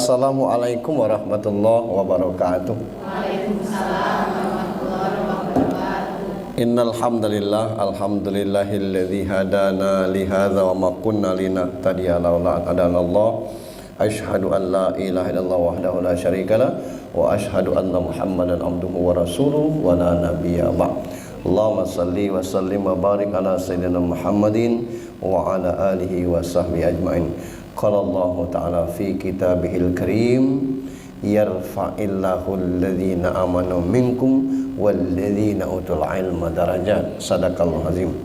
Assalamualaikum warahmatullahi wabarakatuh. Waalaikumsalam warahmatullahi wabarakatuh. Innal hamdalillah, alhamdulillahilladzi hadana li hadza wa ma kunna linahtadiya laula an hadanallah. Asyhadu an la ilaha illallah wahdahu la syarikalah wa asyhadu anna Muhammadan abduhu wa rasuluhu wa la nabiyya ba'd. Allahumma salli wa sallim wa barik ala sayyidina Muhammadin wa ala alihi wa sahbihi ajmain. Qala Allah ta'ala fi kitabihil karim yarfa'illahu alladhina amanu minkum walladzina utul ilma darajat. Sadaqallahu azim.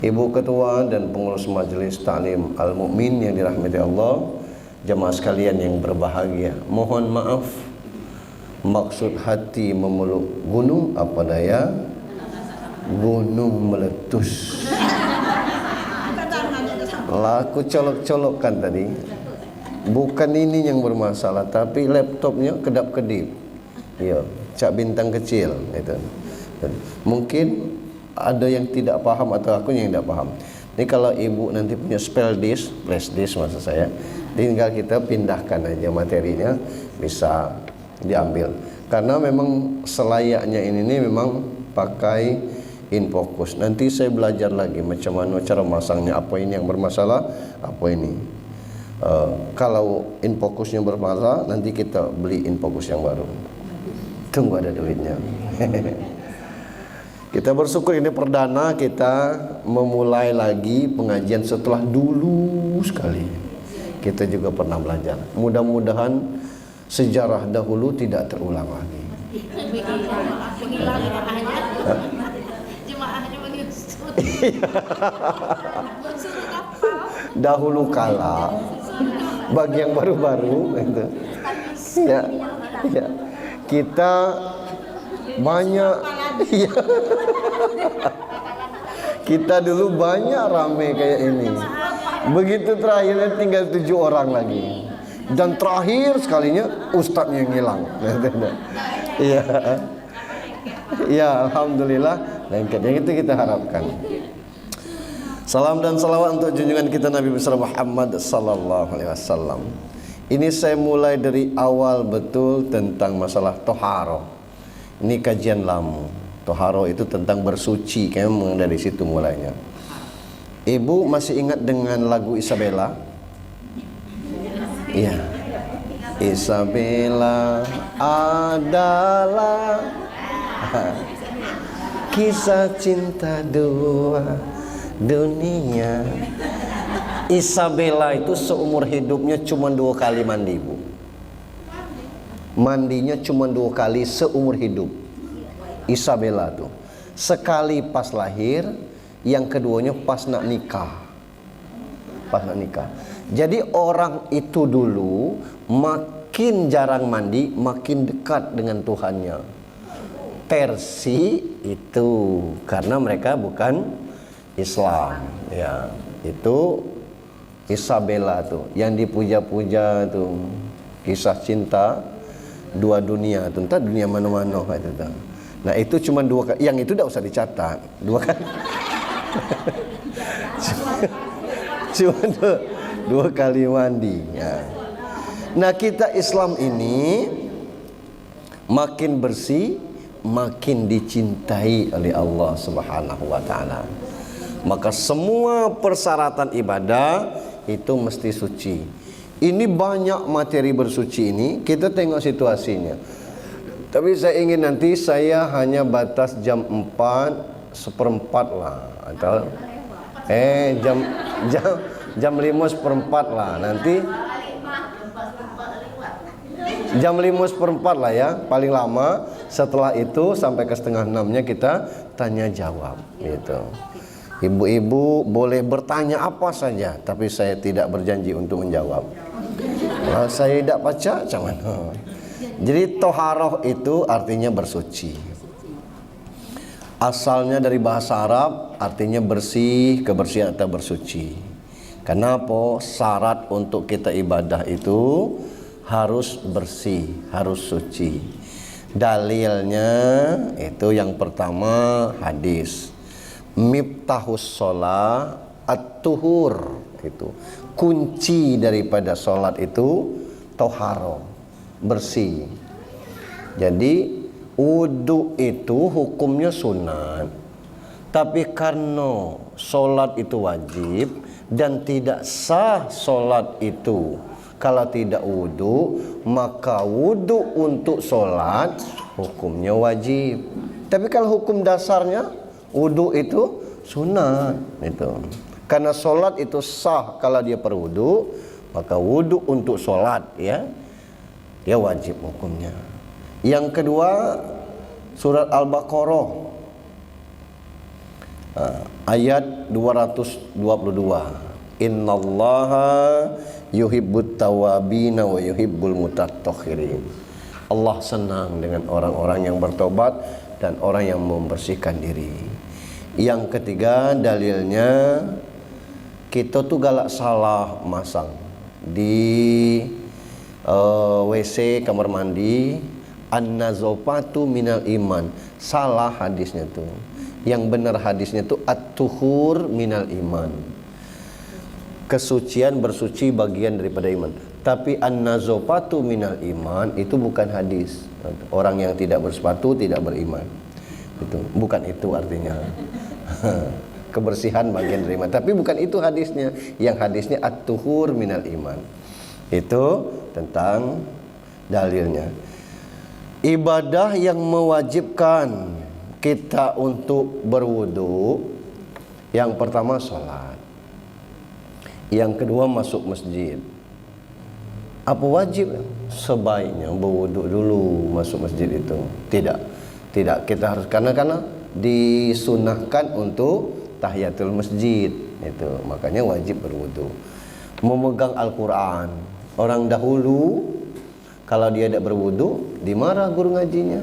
Ibu ketua dan pengurus majelis taklim Al-Mu'min yang dirahmati Allah, jemaah sekalian yang berbahagia, mohon maaf maksud hati memeluk gunung apa daya gunung meletus. Lah aku colok-colokkan tadi, bukan ini yang bermasalah, tapi laptopnya kedap-kedip. Ya, cak bintang kecil itu. Mungkin ada yang tidak paham atau aku yang tidak paham. Ini kalau ibu nanti punya flash disk maksud saya, tinggal kita pindahkan aja materinya, bisa diambil. Karena memang selayaknya ini memang pakai InFocus. Nanti saya belajar lagi macam mana cara masangnya, apa ini yang bermasalah, apa ini. Kalau InFocusnya bermasalah, nanti kita beli InFocus yang baru. Tunggu ada duitnya. Kita bersyukur ini perdana kita memulai lagi pengajian setelah dulu sekali kita juga pernah belajar. Mudah-mudahan sejarah dahulu tidak terulang lagi. Dahulu kala bagi yang baru-baru itu ya, ya kita banyak ya, kita dulu banyak rame kayak ini. Begitu terakhirnya tinggal 7 orang lagi, dan terakhir sekalinya ustadznya yang hilang. Iya, ya alhamdulillah. Dan yang itu kita harapkan. Salam dan salawat untuk junjungan kita Nabi besar Muhammad sallallahu alaihi wasallam. Ini saya mulai dari awal betul tentang masalah toharo. Ini kajian lama. Toharo itu tentang bersuci, kayaknya memang dari situ mulainya. Ibu masih ingat dengan lagu Isabella? Iya. Isabella adalah kisah cinta dua dunia. Isabella itu seumur hidupnya cuma 2 kali mandi, Bu. Mandinya cuma 2 kali seumur hidup. Isabella tuh sekali pas lahir, yang keduanya pas nak nikah. Pas nak nikah. Jadi orang itu dulu makin jarang mandi, makin dekat dengan Tuhannya. Versi itu karena mereka bukan Islam, ya. Itu Isabella tuh yang dipuja-puja tuh, kisah cinta 2 dunia tuh, entah dunia mana-mana itu tuh. Nah itu cuma 2 kali, yang itu tidak usah dicatat 2 kali. cuma 2 kali mandi ya. Nah kita Islam ini makin bersih, makin dicintai oleh Allah Subhanahu wa taala. Maka semua persyaratan ibadah itu mesti suci. Ini banyak materi bersuci ini, kita tengok situasinya. Tapi saya ingin nanti saya hanya batas jam 4:04 lah, atau jam 5:04 lah. Nanti jam 5:04 lah ya, paling lama. Setelah itu sampai ke 5:30-nya kita tanya jawab gitu. Ibu-ibu boleh bertanya apa saja, tapi saya tidak berjanji untuk menjawab. Kalau saya tidak baca, macam mana? Jadi toharoh itu artinya bersuci. Asalnya dari bahasa Arab, artinya bersih, kebersihan atau bersuci. Kenapa? Syarat untuk kita ibadah itu harus bersih, harus suci. Dalilnya itu yang pertama hadis. Miftahus sholat at-tuhur, itu kunci daripada sholat itu toharo, bersih. Jadi wudu itu hukumnya sunat, tapi karena solat itu wajib dan tidak sah solat itu kalau tidak wudu, maka wudu untuk solat hukumnya wajib. Tapi kalau hukum dasarnya wudu itu sunat itu. Karena solat itu sah kalau dia berwudu, maka wudu untuk solat ya dia wajib hukumnya. Yang kedua, surat Al-Baqarah ayat 222. Innallaha yuhibbut tawabina wa yuhibbul mutatahhirin. Allah senang dengan orang-orang yang bertobat dan orang yang membersihkan diri. Yang ketiga, dalilnya kita tuh galak salah masang di WC kamar mandi, an-nazafatu minal iman. Salah hadisnya tuh. Yang benar hadisnya tuh at-tuhur minal iman. Kesucian, bersuci bagian daripada iman. Tapi an-nazafatu minal iman itu bukan hadis. Orang yang tidak bersepatu tidak beriman. Itu bukan itu artinya. Kebersihan bagian dari iman, tapi bukan itu hadisnya. Yang hadisnya at-tuhur minal iman. Itu tentang dalilnya. Ibadah yang mewajibkan kita untuk berwudu, yang pertama sholat, yang kedua masuk masjid. Apa wajib? Sebaiknya berwudu dulu masuk masjid itu. Tidak kita harus, karena disunahkan untuk tahiyatul masjid itu, makanya wajib berwudu. Memegang Al-Quran, orang dahulu kalau dia tidak berwudu dimarah guru ngajinya.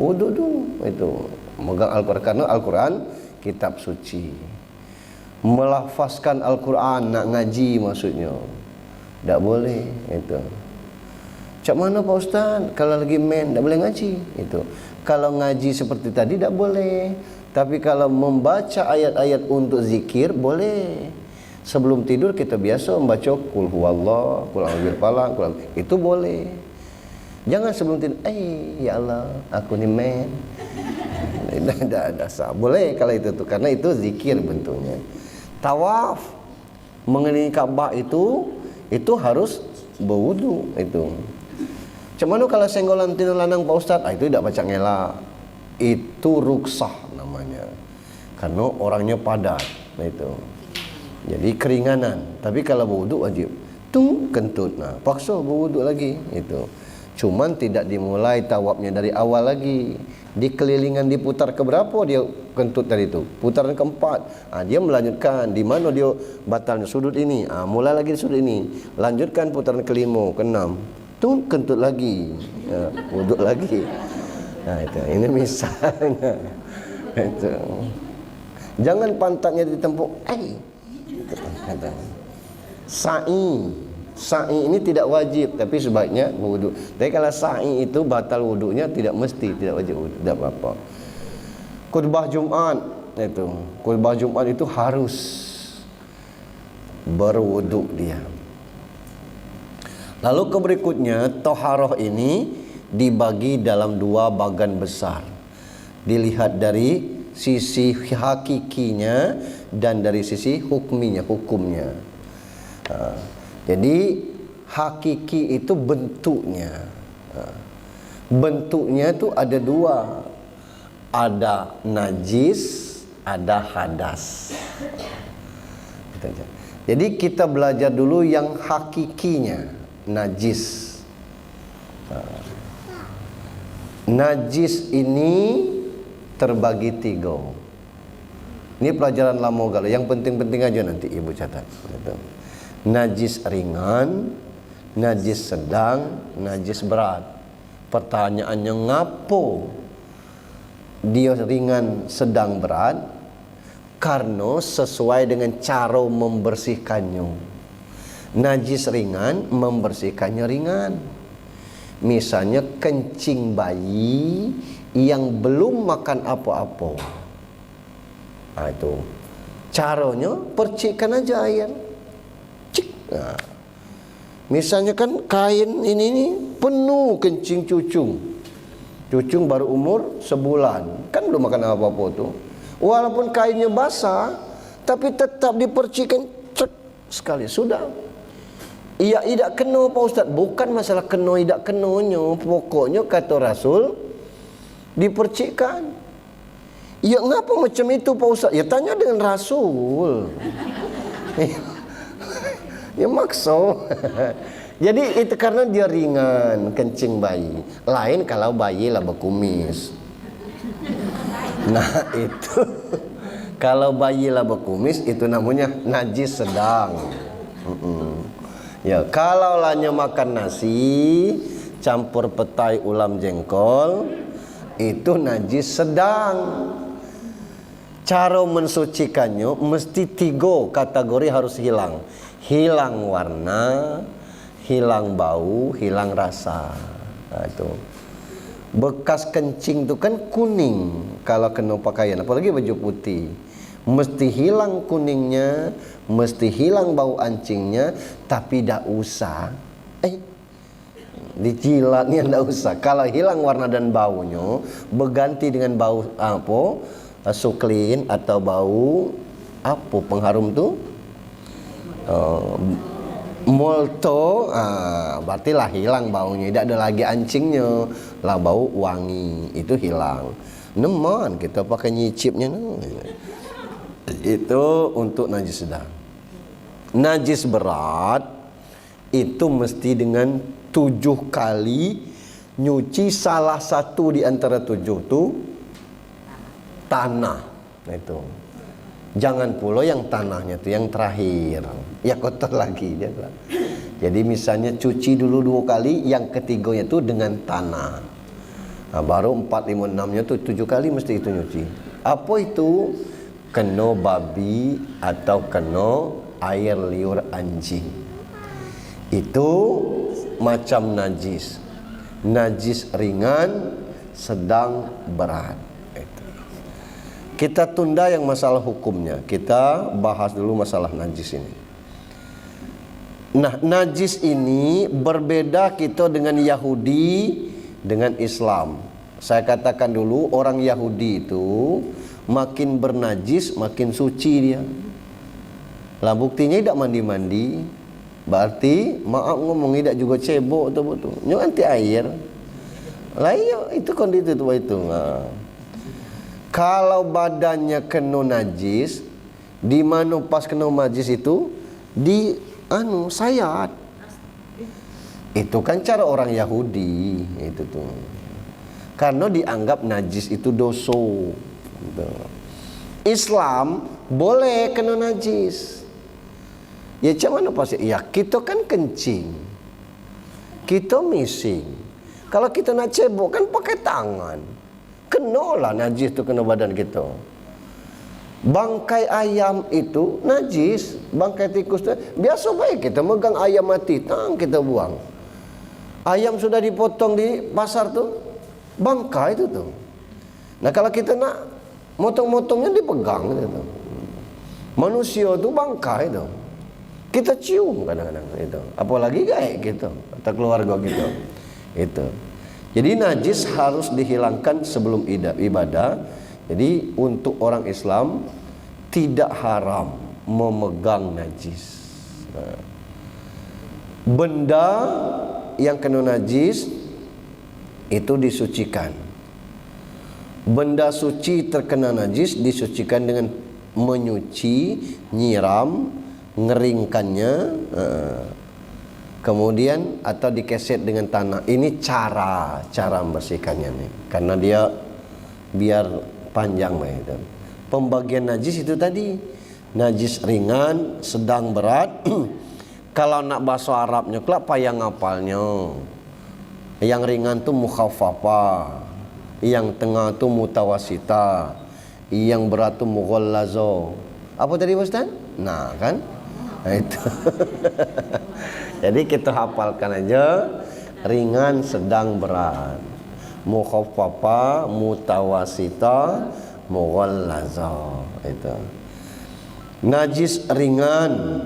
Wudu dulu itu, memegang Al-Quran, karena Al-Quran kitab suci. Melafazkan Al-Quran nak ngaji maksudnya tidak boleh itu. Cak mana Pak Ustaz? Kalau lagi main tidak boleh ngaji itu. Kalau ngaji seperti tadi tidak boleh. Tapi kalau membaca ayat-ayat untuk zikir boleh. Sebelum tidur kita biasa membaca qul huwallah, qul a'udzu falaq, itu boleh. Jangan sebelum tidur, ya Allah, aku ni main. Tidak ada sah. Boleh kalau itu tuh, karena itu zikir bentuknya. Tawaf mengelilingi Ka'bah itu harus berwudu itu. Cuman kalau senggolan tina lanang Pak Ustaz, itu tidak baca ngelak. Itu ruksah namanya. Karena orangnya padat itu. Jadi keringanan. Tapi kalau berwudu wajib. Tung kentut. Nah, paksa berwudu lagi itu. Cuman tidak dimulai tawafnya dari awal lagi. Di kelilingan diputar ke berapa dia kentut tadi itu? Putaran keempat. Dia melanjutkan di mana dia batalnya sudut ini. Mulai lagi di sudut ini. Lanjutkan putaran kelima, keenam. Tung kentut lagi. Wuduk lagi. Nah itu, ini misalnya. Itu. Jangan pantatnya ditempuk. Sa'i ini tidak wajib, tapi sebaiknya berwudu. Tapi kalau sa'i itu batal wudunya, tidak mesti, tidak wajib wudu, tidak apa-apa. Khutbah Jumat itu, khutbah Jumat itu harus berwudu dia. Lalu berikutnya, toharoh ini dibagi dalam dua bagian besar. Dilihat dari sisi hakikinya dan dari sisi hukumnya. Jadi hakiki itu bentuknya. Bentuknya itu ada dua. Ada najis, ada hadas. Jadi kita belajar dulu yang hakikinya, najis. Najis ini terbagi tiga. Ini pelajaran lama galau. Yang penting-penting aja nanti ibu catat. Najis ringan, najis sedang, najis berat. Pertanyaannya ngapo dia ringan, sedang, berat? Karena sesuai dengan cara membersihkannya. Najis ringan, membersihkannya ringan. Misalnya kencing bayi yang belum makan apa-apa. Itu caranya percikkan aja air. Cik. Nah. Misalnya kan kain ini penuh kencing cucung. Cucung baru umur sebulan, kan belum makan apa-apa tuh. Walaupun kainnya basah, tapi tetap dipercikan cek sekali sudah. Ia tidak kena Pak Ustaz. Bukan masalah kena tidak kenanya, pokoknya kata Rasul dipercikkan. Ya ngapa macam itu Pak Ustaz? Ya tanya dengan Rasul. Ya maksud. Jadi itu karena dia ringan kencing bayi. Lain kalau bayi lah berkumis. Nah itu kalau bayi lah berkumis itu namanya najis sedang. Ya kalau lahnya makan nasi campur petai ulam jengkol itu najis sedang. Cara mensucikannya mesti 3 kategori harus hilang. Hilang warna, hilang bau, hilang rasa. Nah, itu. Bekas kencing itu kan kuning kalau kena pakaian, apalagi baju putih. Mesti hilang kuningnya, mesti hilang bau ancingnya, tapi tak usah. Dijilatnya tak usah. Kalau hilang warna dan baunya, berganti dengan bau apa? Suklin atau bau apa pengharum tu? Molto, berarti lah hilang baunya, tidak ada lagi ancingnya, lah bau wangi itu hilang. Neman kita pakai nyicipnya itu untuk najis sedang. Najis berat itu mesti dengan 7 kali nyuci salah satu di antara 7 tu tanah itu. Jangan pula yang tanahnya itu yang terakhir, ya kotor lagi dia. Jadi misalnya cuci dulu 2 kali, yang ketiganya itu dengan tanah. Nah, baru 4, 5, 6-nya tuh 7 kali mesti itu nyuci. Apa itu? Kena babi atau kena air liur anjing. Itu macam najis. Najis ringan, sedang, berat. Kita tunda yang masalah hukumnya. Kita bahas dulu masalah najis ini. Nah, najis ini berbeda kita dengan Yahudi dengan Islam. Saya katakan dulu, orang Yahudi itu makin bernajis makin suci dia. Lah buktinya tidak mandi-mandi. Berarti maaf ngomong tidak juga cebok tu betul. Nyo anti air. Lah iya itu kondisi itu. Nah. Kalau badannya kena najis, di mana pas kena najis itu di sayat. Itu kan cara orang Yahudi itu tuh. Karena dianggap najis itu dosa. Islam boleh kena najis. Ya macam mana pasti? Ya kita kan kencing, kita mising. Kalau kita nak cebok kan pakai tangan. Kenalah najis tu kena badan kita. Bangkai ayam itu najis, bangkai tikus tu biasa baik kita megang ayam mati, kita buang. Ayam sudah dipotong di pasar tu, bangkai itu tu. Nah kalau kita nak motong-motongnya dipegang gitu. Manusia tu bangkai tu. Kita cium kadang-kadang itu. Apalagi gaek gitu atau keluarga kita. Itu. Jadi najis harus dihilangkan sebelum ibadah. Jadi untuk orang Islam tidak haram memegang najis. Benda yang kena najis itu disucikan. Benda suci terkena najis disucikan dengan menyuci, nyiram, ngeringkannya, kemudian atau dikeset dengan tanah. Ini cara membersihkannya nih. Karena dia biar panjang itu. Pembagian najis itu tadi, najis ringan, sedang, berat. Kalau nak bahasa Arabnya kelak payah ngapalnya. Yang ringan tuh mukhaffafah, yang tengah tuh mutawasita, yang berat tuh mughallazo. Apa tadi Ustaz? Nah kan? Nah, itu. Jadi kita hafalkan aja ringan, sedang, berat. Mukhaffafa, mutawasita, mughallaza. Itu. Najis ringan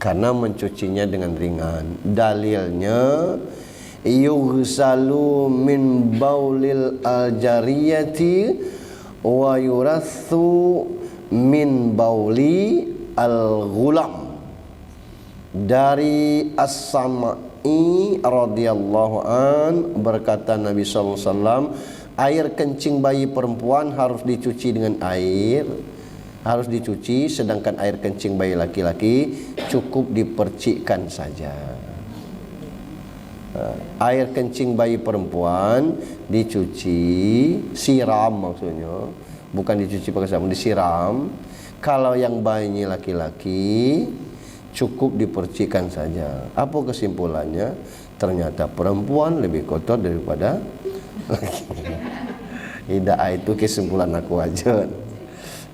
karena mencucinya dengan ringan. Dalilnya yughsalu min baulil aljariyati wa yurathu min bauli al-ghulam. Dari As-Sama'i radhiyallahu an berkata Nabi sallallahu alaihi wasallam, air kencing bayi perempuan harus dicuci dengan air, harus dicuci, sedangkan air kencing bayi laki-laki cukup dipercikkan saja. Air kencing bayi perempuan dicuci, siram maksudnya, bukan dicuci pakai sabun, disiram. Kalau yang bayinya laki-laki cukup dipercikkan saja. Apa kesimpulannya? Ternyata perempuan lebih kotor daripada laki. Tidak, itu kesimpulan aku aja.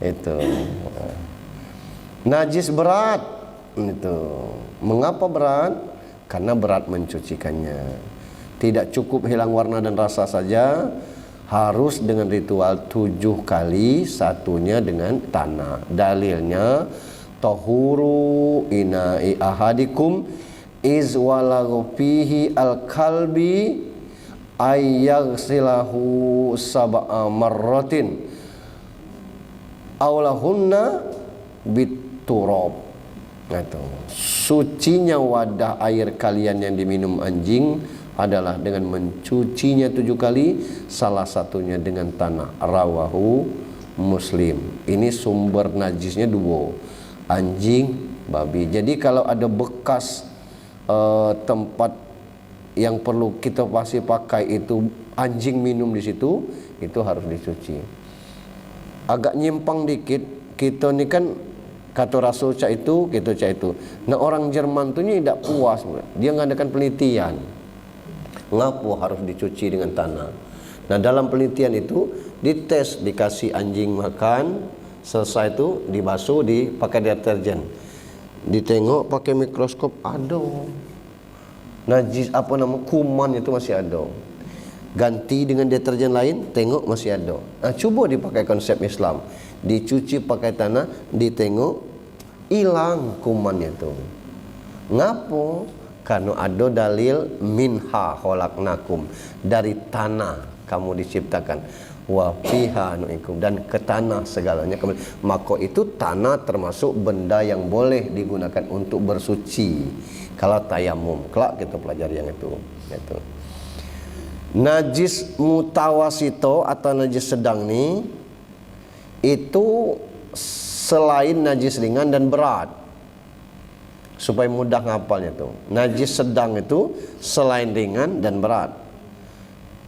Itu najis berat. Itu mengapa berat? Karena berat mencucikannya. Tidak cukup hilang warna dan rasa saja, harus dengan ritual 7 kali, satunya dengan tanah. Dalilnya tahuru ina'i ahadikum iz walaghu fihi al-kalbi ayyaghsilahu sab'a marratin awlahunna biturab. Sucinya wadah air kalian yang diminum anjing adalah dengan mencucinya 7 kali, salah satunya dengan tanah. Rawahu Muslim. Ini sumber najisnya 2, anjing, babi. Jadi kalau ada bekas tempat yang perlu kita pasti pakai itu anjing minum di situ, itu harus dicuci. Agak nyimpang dikit, kita ni kan kata Rasul cak itu, kita cak itu. Nah orang Jerman tu ni tidak puas, dia mengadakan penelitian. Ngapo harus dicuci dengan tanah. Nah dalam penelitian itu dites, dikasih anjing makan, selesai itu dibasuh, dipakai deterjen, ditengok pakai mikroskop, ada najis, apa nama, kuman itu masih ada. Ganti dengan deterjen lain, tengok masih ada. Nah, coba dipakai konsep Islam, dicuci pakai tanah, ditengok hilang kumannya itu. Ngapo? Karena ada dalil minha khalaqnakum, dari tanah kamu diciptakan, wa fiha nu'ikum, dan ke tanah segalanya kembali. Maka itu tanah termasuk benda yang boleh digunakan untuk bersuci kalau tayamum. Kelak kita pelajari yang itu. Najis mutawasito atau najis sedang ni itu selain najis ringan dan berat, supaya mudah ngapalnya tuh. Najis sedang itu selain ringan dan berat.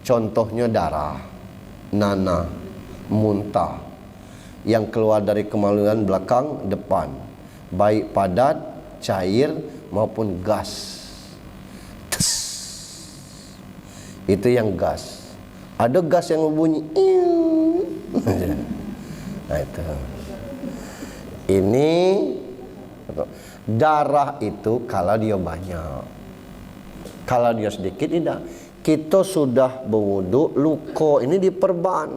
Contohnya darah, nanah, muntah yang keluar dari kemaluan belakang depan, baik padat, cair maupun gas. Itu yang gas. Ada gas yang berbunyi. Nah, itu. Ini darah itu kalau dia banyak. Kalau dia sedikit tidak. Kita sudah berwudu, luka ini diperban.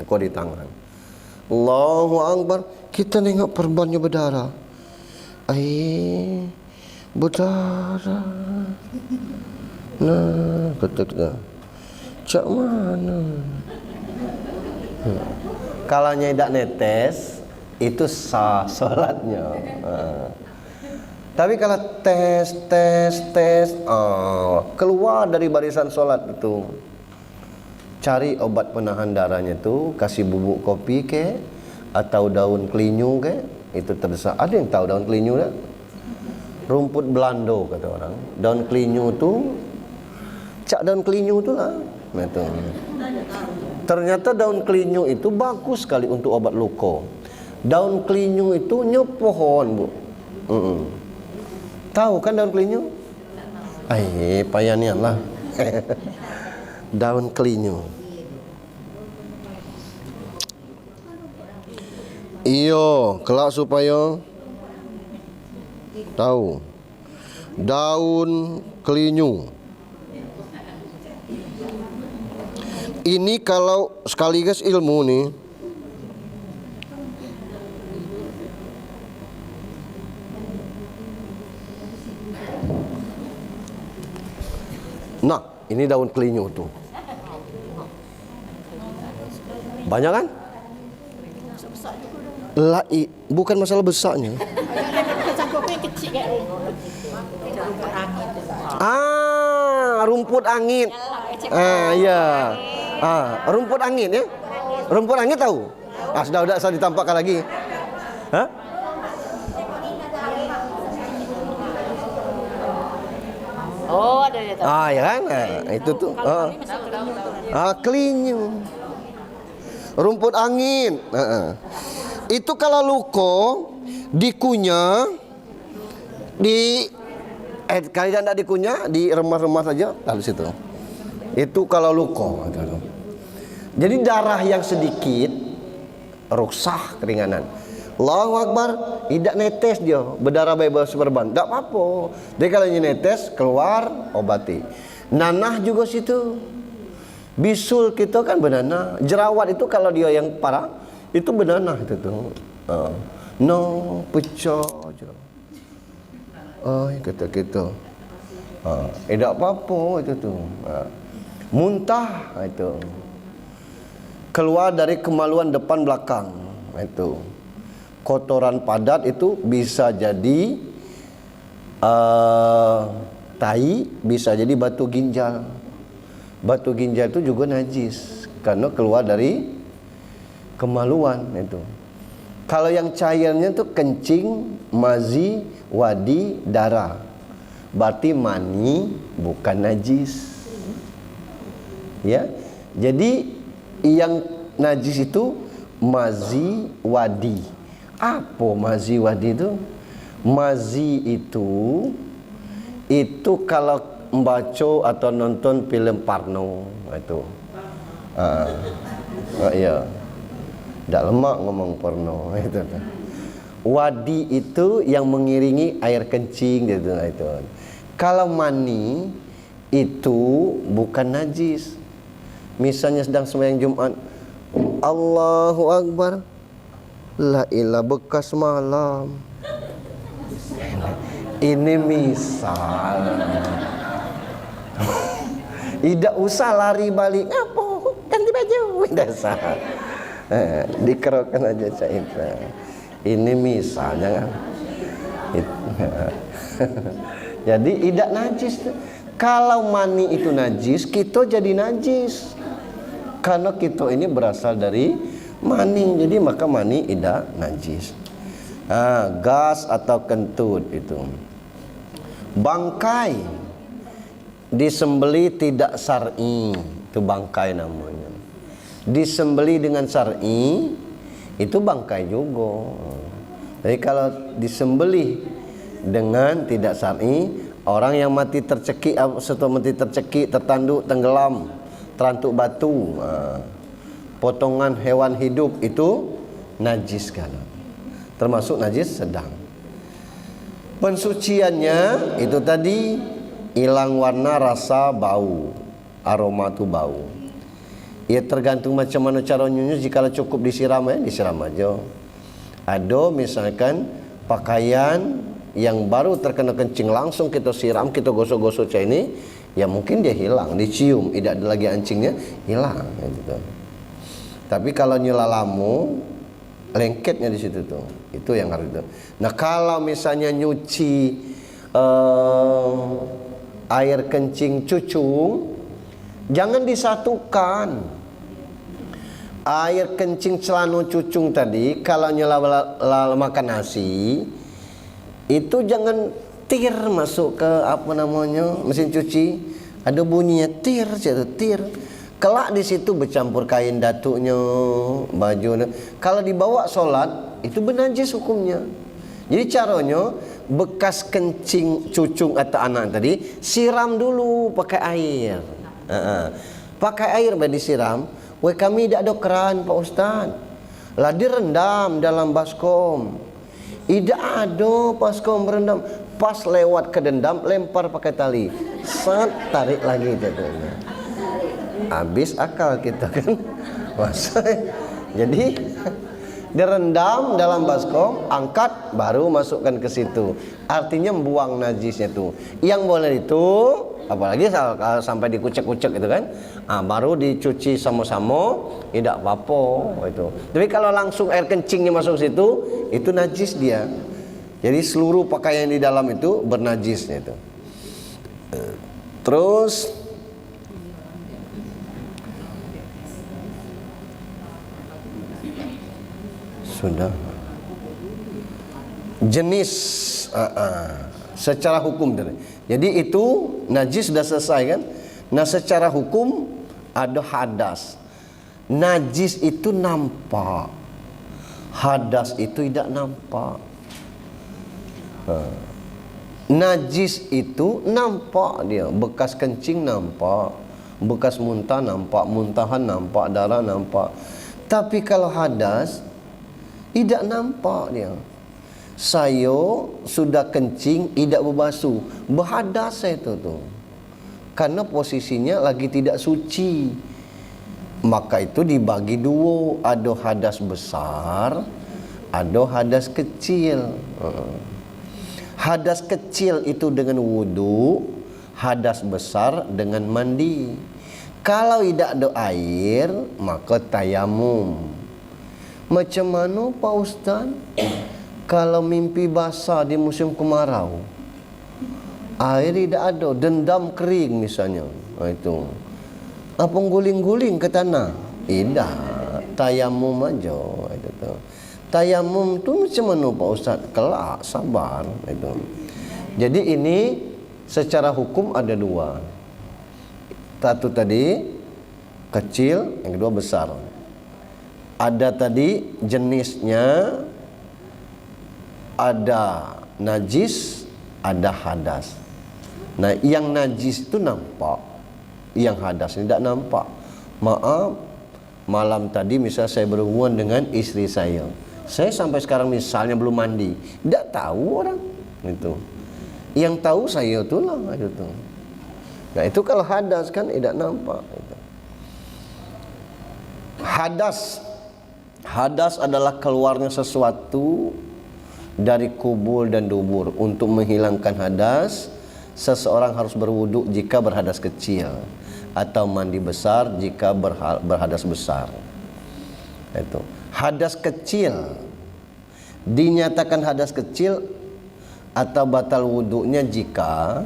Luka di tangan. Allahu Akbar, kita tengok perbannya berdarah. Berdarah. Nah, kata cak mana? Kalau tidak netes, itu sah solatnya. Tapi kalau tes, keluar dari barisan solat itu, cari obat penahan darahnya itu, kasih bubuk kopi ke, atau daun kelinyu ke, itu terdesak. Ada yang tahu daun kelinyu tak? Rumput Belando kata orang. Daun kelinyu tu, cak daun kelinyu tu lah. Ternyata daun kelinyu itu bagus sekali untuk obat luka. Daun kelinyu itu nyopohon, Bu. Tahu kan daun kelinyu? Payanian lah. Daun kelinyu. Iyo, kelak supaya tahu. Daun kelinyu. Ini kalau sekaligus ilmu nih. Nah, ini daun kelinyo tuh. Banyak kan? Bukan masalah besarnya. Rumput angin. Ya. Rumput angin ya. Rumput angin tahu? Sudah saya ditampakkan lagi. Hah? Oh, ada ya tahu. Ya kan? Itu tuh. Kelinyo. Rumput angin. Itu kalau luko dikunyah kali tidak dikunyah, diremas-remas saja dari situ. Itu kalau luko. Jadi darah yang sedikit ruksah keringanan. Allahu Akbar, tidak netes dia, berdarah bebas berban. Tidak apa-apa. Jadi kalau netes keluar obati. Nanah juga situ. Bisul kita kan benanah. Jerawat itu kalau dia yang parah itu benanah itu tuh. No, pecah aja. Kata kita. Tidak apa-apa itu tuh. Muntah itu. Keluar dari kemaluan depan belakang itu. Kotoran padat itu bisa jadi tai, bisa jadi batu ginjal. Batu ginjal itu juga najis karena keluar dari kemaluan itu. Kalau yang cairnya itu kencing, mazi, wadi, darah. Berarti mani bukan najis. Ya. Jadi yang najis itu mazi, wadi. Apa mazi, wadi itu? Mazi itu kalau membaca atau nonton film porno itu. Iya. Tidak lemak ngomong porno itu. Wadi itu yang mengiringi air kencing gitu itu. Kalau mani itu bukan najis. Misalnya sedang sembahyang Jumat, Allahu Akbar, la ilah bekas malam. Ini misal. Tidak usah lari balik. Apa? Ganti baju. Dasar. Dikerokan aja Cahitra. Ini misalnya kan. Jadi tidak najis. Kalau mani itu najis, kita jadi najis. Karena kita ini berasal dari mani. Jadi maka mani tidak najis. Gas atau kentut itu. Bangkai disembeli tidak syar'i, itu bangkai namanya. Disembeli dengan syar'i itu bangkai juga. Jadi kalau disembeli dengan tidak syar'i, orang yang mati tercekik, setelah mati tercekik, tertanduk, tenggelam, terantuk batu, potongan hewan hidup itu najis kan. Termasuk najis sedang. Pensuciannya itu tadi hilang warna, rasa, bau, aroma tu bau. Ya tergantung macam mana cara nyunyus. Jika cukup disiram ya disiram aja. Ada misalkan pakaian yang baru terkena kencing langsung kita siram, kita gosok-gosok cah ini, ya mungkin dia hilang, dicium, tidak ada lagi ancingnya, hilang gitu. Tapi kalau nyela lamu, lengketnya di situ tuh, itu yang harus itu. Nah kalau misalnya nyuci air kencing cucung, jangan disatukan. Air kencing celana cucung tadi kalau nyela makan nasi itu jangan tir masuk ke apa namanya mesin cuci, ada bunyinya tir, tir. Kelak di situ bercampur kain datuknya, baju. Kalau dibawa sholat itu benajis hukumnya. Jadi caranya bekas kencing cucung atau anak tadi siram dulu pakai air. Pakai air baru disiram. Weh kami tidak ada keran Pak Ustaz. Lah direndam dalam baskom. Tidak ada baskom berendam. Pas lewat ke dendam lempar pakai tali. Tarik lagi jatuhnya. Habis akal kita kan. Jadi direndam dalam baskom, angkat baru masukkan ke situ. Artinya membuang najisnya itu. Yang boleh itu apalagi kalau sampai dikucek-kucek itu kan, baru dicuci sama-sama, tidak apa-apa itu. Tapi kalau langsung air kencingnya masuk situ, itu najis dia. Jadi seluruh pakaian di dalam itu bernajisnya itu. Terus sudah jenis secara hukum tadi. Jadi itu najis sudah selesai kan. Nah secara hukum ada hadas. Najis itu nampak, hadas itu tidak nampak. Najis itu nampak dia, bekas kencing nampak, bekas muntah nampak, muntahan nampak, darah nampak. Tapi kalau hadas tidak nampak dia. Saya sudah kencing tidak berbasuh, berhadas saya itu karena posisinya lagi tidak suci. Maka itu dibagi dua, ada hadas besar, ada hadas kecil. Hadas kecil itu dengan wudu, hadas besar dengan mandi. Kalau tidak ada air, maka tayamum. Macam mana Pak Ustaz? Kalau mimpi basah di musim kemarau, air tidak ada, dendam kering misalnya, itu apa guling-guling ke tanah? Tidak, tayamum aja itu. Tayamum tu macam mana Pak Ustaz? Kelak, sabar itu. Jadi ini secara hukum ada dua. Satu tadi kecil, yang kedua besar. Ada tadi jenisnya, ada najis, ada hadas. Nah, yang najis itu nampak, yang hadas tidak nampak. Maaf, malam tadi misalnya saya berhubungan dengan istri saya sampai sekarang misalnya belum mandi, tidak tahu orang itu. Yang tahu saya itulah itu. Nah itu kalau hadas kan tidak nampak itu. Hadas adalah keluarnya sesuatu dari kubul dan dubur. Untuk menghilangkan hadas, seseorang harus berwudu jika berhadas kecil, atau mandi besar jika berhadas besar. Itu hadas kecil dinyatakan hadas kecil atau batal wudunya jika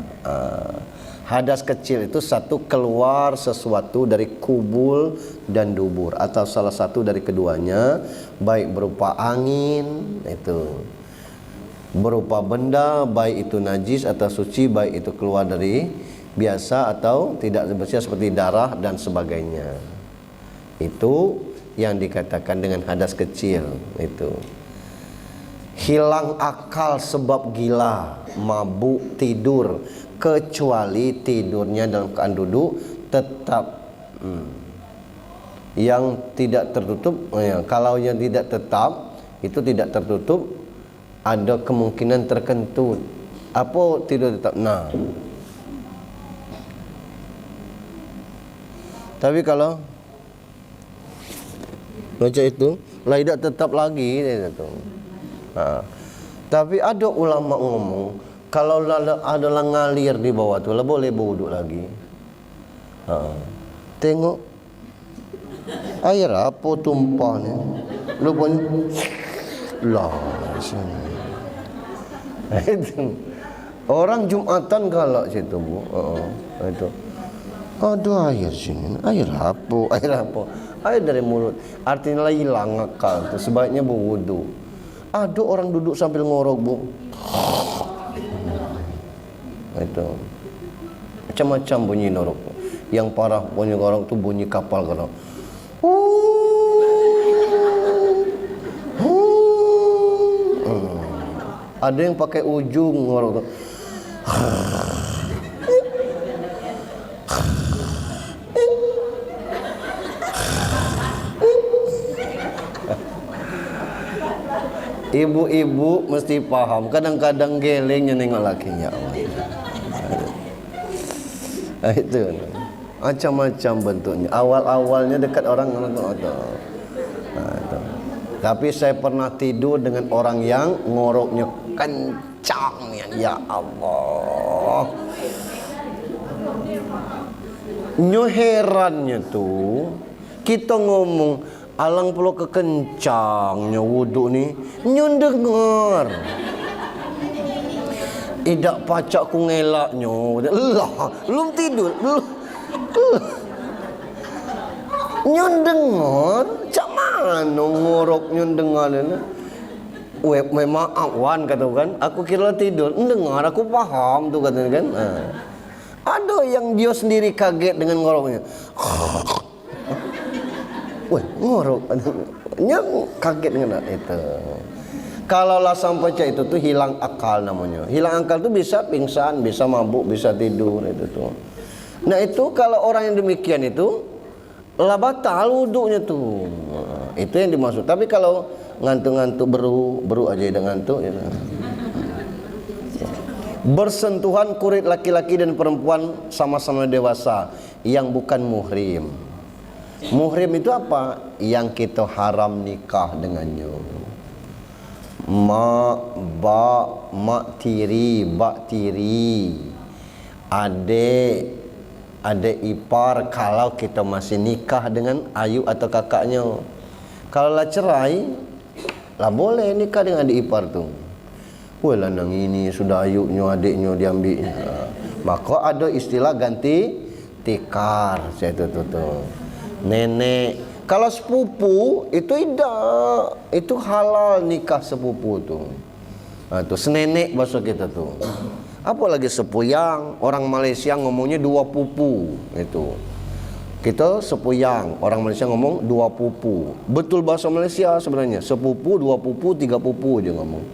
hadas kecil itu satu, keluar sesuatu dari kubul dan dubur, atau salah satu dari keduanya, baik berupa angin, itu berupa benda, baik itu najis atau suci, baik itu keluar dari biasa atau tidak bersih seperti darah dan sebagainya. Itu yang dikatakan dengan hadas kecil. Itu hilang akal sebab gila, mabuk, tidur, kecuali tidurnya dalam keadaan duduk tetap. Yang tidak tertutup, kalau yang tidak tetap itu tidak tertutup, ada kemungkinan terkentut. Apa tidur tetap? Nah, tapi kalau baca itu lah tidak tetap lagi itu. Tapi ada ulama ngomong kalau ada ngalir di bawah tu lah boleh berwuduk lagi. Tengok air apa tumpah ni, lupanya lah itu orang Jumatan galak situ bu. Itu ada air sini, air apa? Air dari mulut, artinya hilang akal tu, sebaiknya berwudu. Ada orang duduk sambil ngorok bu, itu macam-macam bunyi ngorok. Yang parah bunyi ngorok tu bunyi kapal ngorok. Ada yang pakai ujung ngorok tu. Ibu-ibu mesti paham. Kadang-kadang gelengnya nengok lakinya. Itu macam-macam bentuknya. Awal-awalnya dekat orang itu. Tapi saya pernah tidur dengan orang yang ngoroknya kencang. Ya Allah. Nyo herannya tuh kita ngomong alang pulau kekencangnya wuduk nih, nyo dengar. Idak pacak ku ngelaknya. Lah, belum tidur, belum. Nyo dengar, cak mana ngorok nyo dengar ni? Memang awan kata kan, aku kira tidur, dengar aku paham tuh katanya kan. Ada yang dia sendiri kaget dengan ngoroknya. Wah, ngorok. Nya kaget dengan itu. Kalau lah sampai itu tuh hilang akal namanya. Hilang akal tuh bisa pingsan, bisa mabuk, bisa tidur itu tuh. Nah itu kalau orang yang demikian itu lah batal wuduknya tuh. Itu yang dimaksud. Tapi kalau ngantuk-ngantuk beru aja udah ngantuk ya. Bersentuhan kulit laki-laki dan perempuan sama-sama dewasa yang bukan muhrim. Muhrim itu apa? Yang kita haram nikah dengannya. Mak tiri, adik ipar kalau kita masih nikah dengan ayu atau kakaknya. Kalau lah cerai, lah boleh nikah dengan adik ipar tuh. Wah lanang ini sudah ayuknya adiknya diambil. Maka ada istilah ganti tikar, saya tuh. Nenek. Kalau sepupu itu tidak, itu halal nikah sepupu tuh. Nah, tuh senenek bahasa kita tuh. Apalagi sepuyang, orang Malaysia ngomongnya dua pupu itu. Kita sepuyang, orang Malaysia ngomong dua pupu. Betul bahasa Malaysia sebenarnya, sepupu, dua pupu, tiga pupu dia ngomong.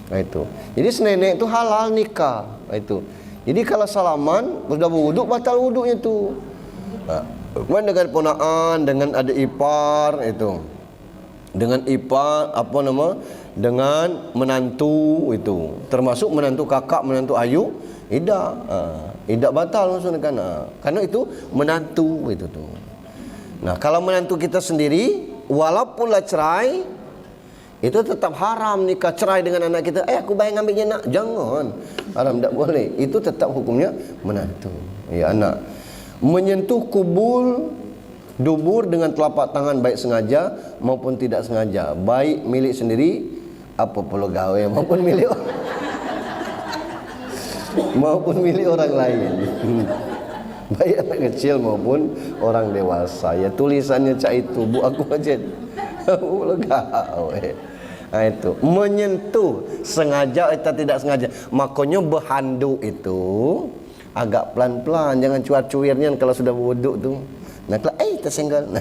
Nah, itu. Jadi senenek itu halal nikah. Nah, itu. Jadi kalau salaman sudah berwuduk batal wuduknya tuh. Nah, dengan ponaan, dengan adik ipar itu. Dengan ipar apa nama? Dengan menantu itu. Termasuk menantu kakak, menantu ayu, tidak batal maksudnya kan. Karena itu menantu itu tuh. Nah, kalau menantu kita sendiri walaupun lah cerai itu tetap haram nikah. Cerai dengan anak kita, aku bayang ambilnya nak, jangan, haram, tak boleh. Itu tetap hukumnya menantu ya anak. Menyentuh dubur dengan telapak tangan baik sengaja maupun tidak sengaja, baik milik sendiri apa perlu gawe maupun milik orang lain. Baik anak kecil maupun orang dewasa. Ya tulisannya cak itu, bu aku aja perlu gawe. Nah itu menyentuh sengaja atau tidak sengaja. Makanya berhanduk itu agak pelan-pelan, jangan cuar-cuirnya kalau sudah berwuduk tuh. Nah, tersenggol. Nah,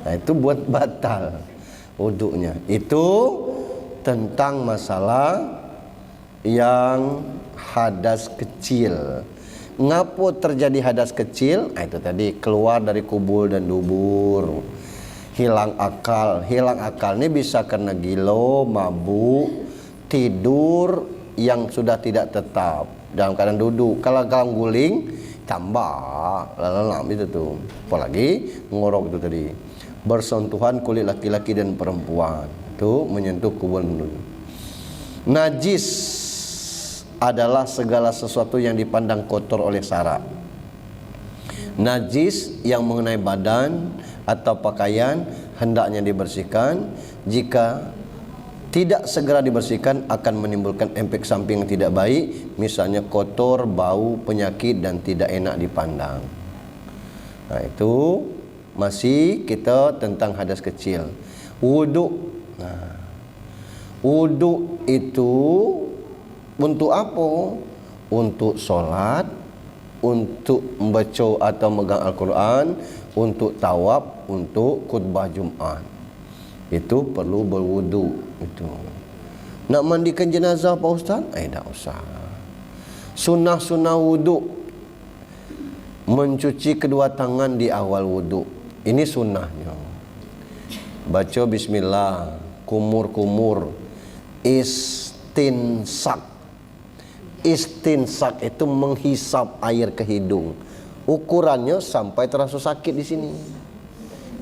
itu buat batal wuduknya. Itu tentang masalah yang hadas kecil. Ngapo terjadi hadas kecil? Nah, itu tadi keluar dari kubul dan dubur. Hilang akal. Hilang akal ini bisa karena gilo, mabuk, tidur yang sudah tidak tetap dalam keadaan duduk. Kalau guling tambah lalam itu tuh. Apalagi ngorok itu tadi. Bersentuhan kulit laki-laki dan perempuan. Itu menyentuh kubul. Najis adalah segala sesuatu yang dipandang kotor oleh syara. Najis yang mengenai badan atau pakaian hendaknya dibersihkan. Jika tidak segera dibersihkan akan menimbulkan efek samping yang tidak baik, misalnya kotor, bau, penyakit dan tidak enak dipandang. Nah, itu masih kita tentang hadas kecil. Wuduk. Nah, wuduk itu untuk apa? Untuk solat, untuk membaca atau megang Al-Quran, untuk tawaf, untuk khutbah Jumat. Itu perlu berwudu itu. Nak mandikan jenazah Pak Ustaz? Tak usah. Sunnah-sunnah wudu. Mencuci kedua tangan di awal wudu. Ini sunnahnya. Baca bismillah, kumur-kumur, istinsak. Istinsak itu menghisap air ke hidung. Ukurannya sampai terasa sakit di sini.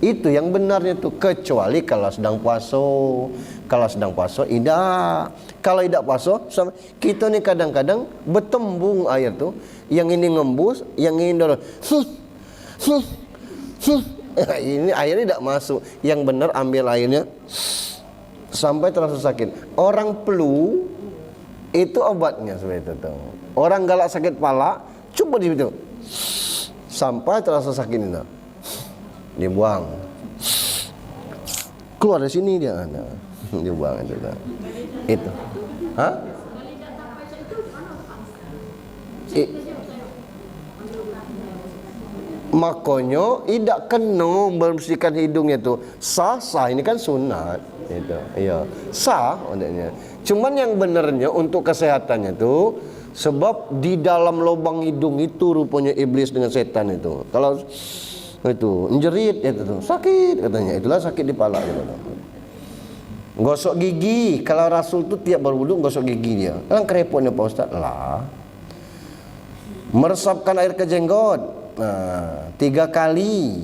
Itu yang benarnya tuh, kecuali kalau sedang puasa. Kalau sedang puasa tidak. Kalau tidak puasa, kita nih kadang-kadang bertembung air tuh, yang ini ngembus, yang ini dorong. Ini airnya tidak masuk. Yang benar ambil airnya sampai terasa sakit. Orang flu itu obatnya seperti itu tuh. Orang galak sakit kepala, coba di situ sampai terasa sakit ini. Dibuang, keluar dari sini dia, dibuang itu. Hah? Makanya tidak kena membersihkan hidungnya itu sah ini kan sunat itu, iya sah adanya. Cuman yang benarnya untuk kesehatannya itu, sebab di dalam lubang hidung itu rupanya iblis dengan setan itu. Kalau itu menjerit itu tuh sakit katanya, itulah sakit di kepala gitu. Gosok gigi, kalau Rasul tuh tiap berwudu gosok gigi dia. Kan kerepotnya Pak Ustaz lah. Meresapkan air ke jenggot, 3 kali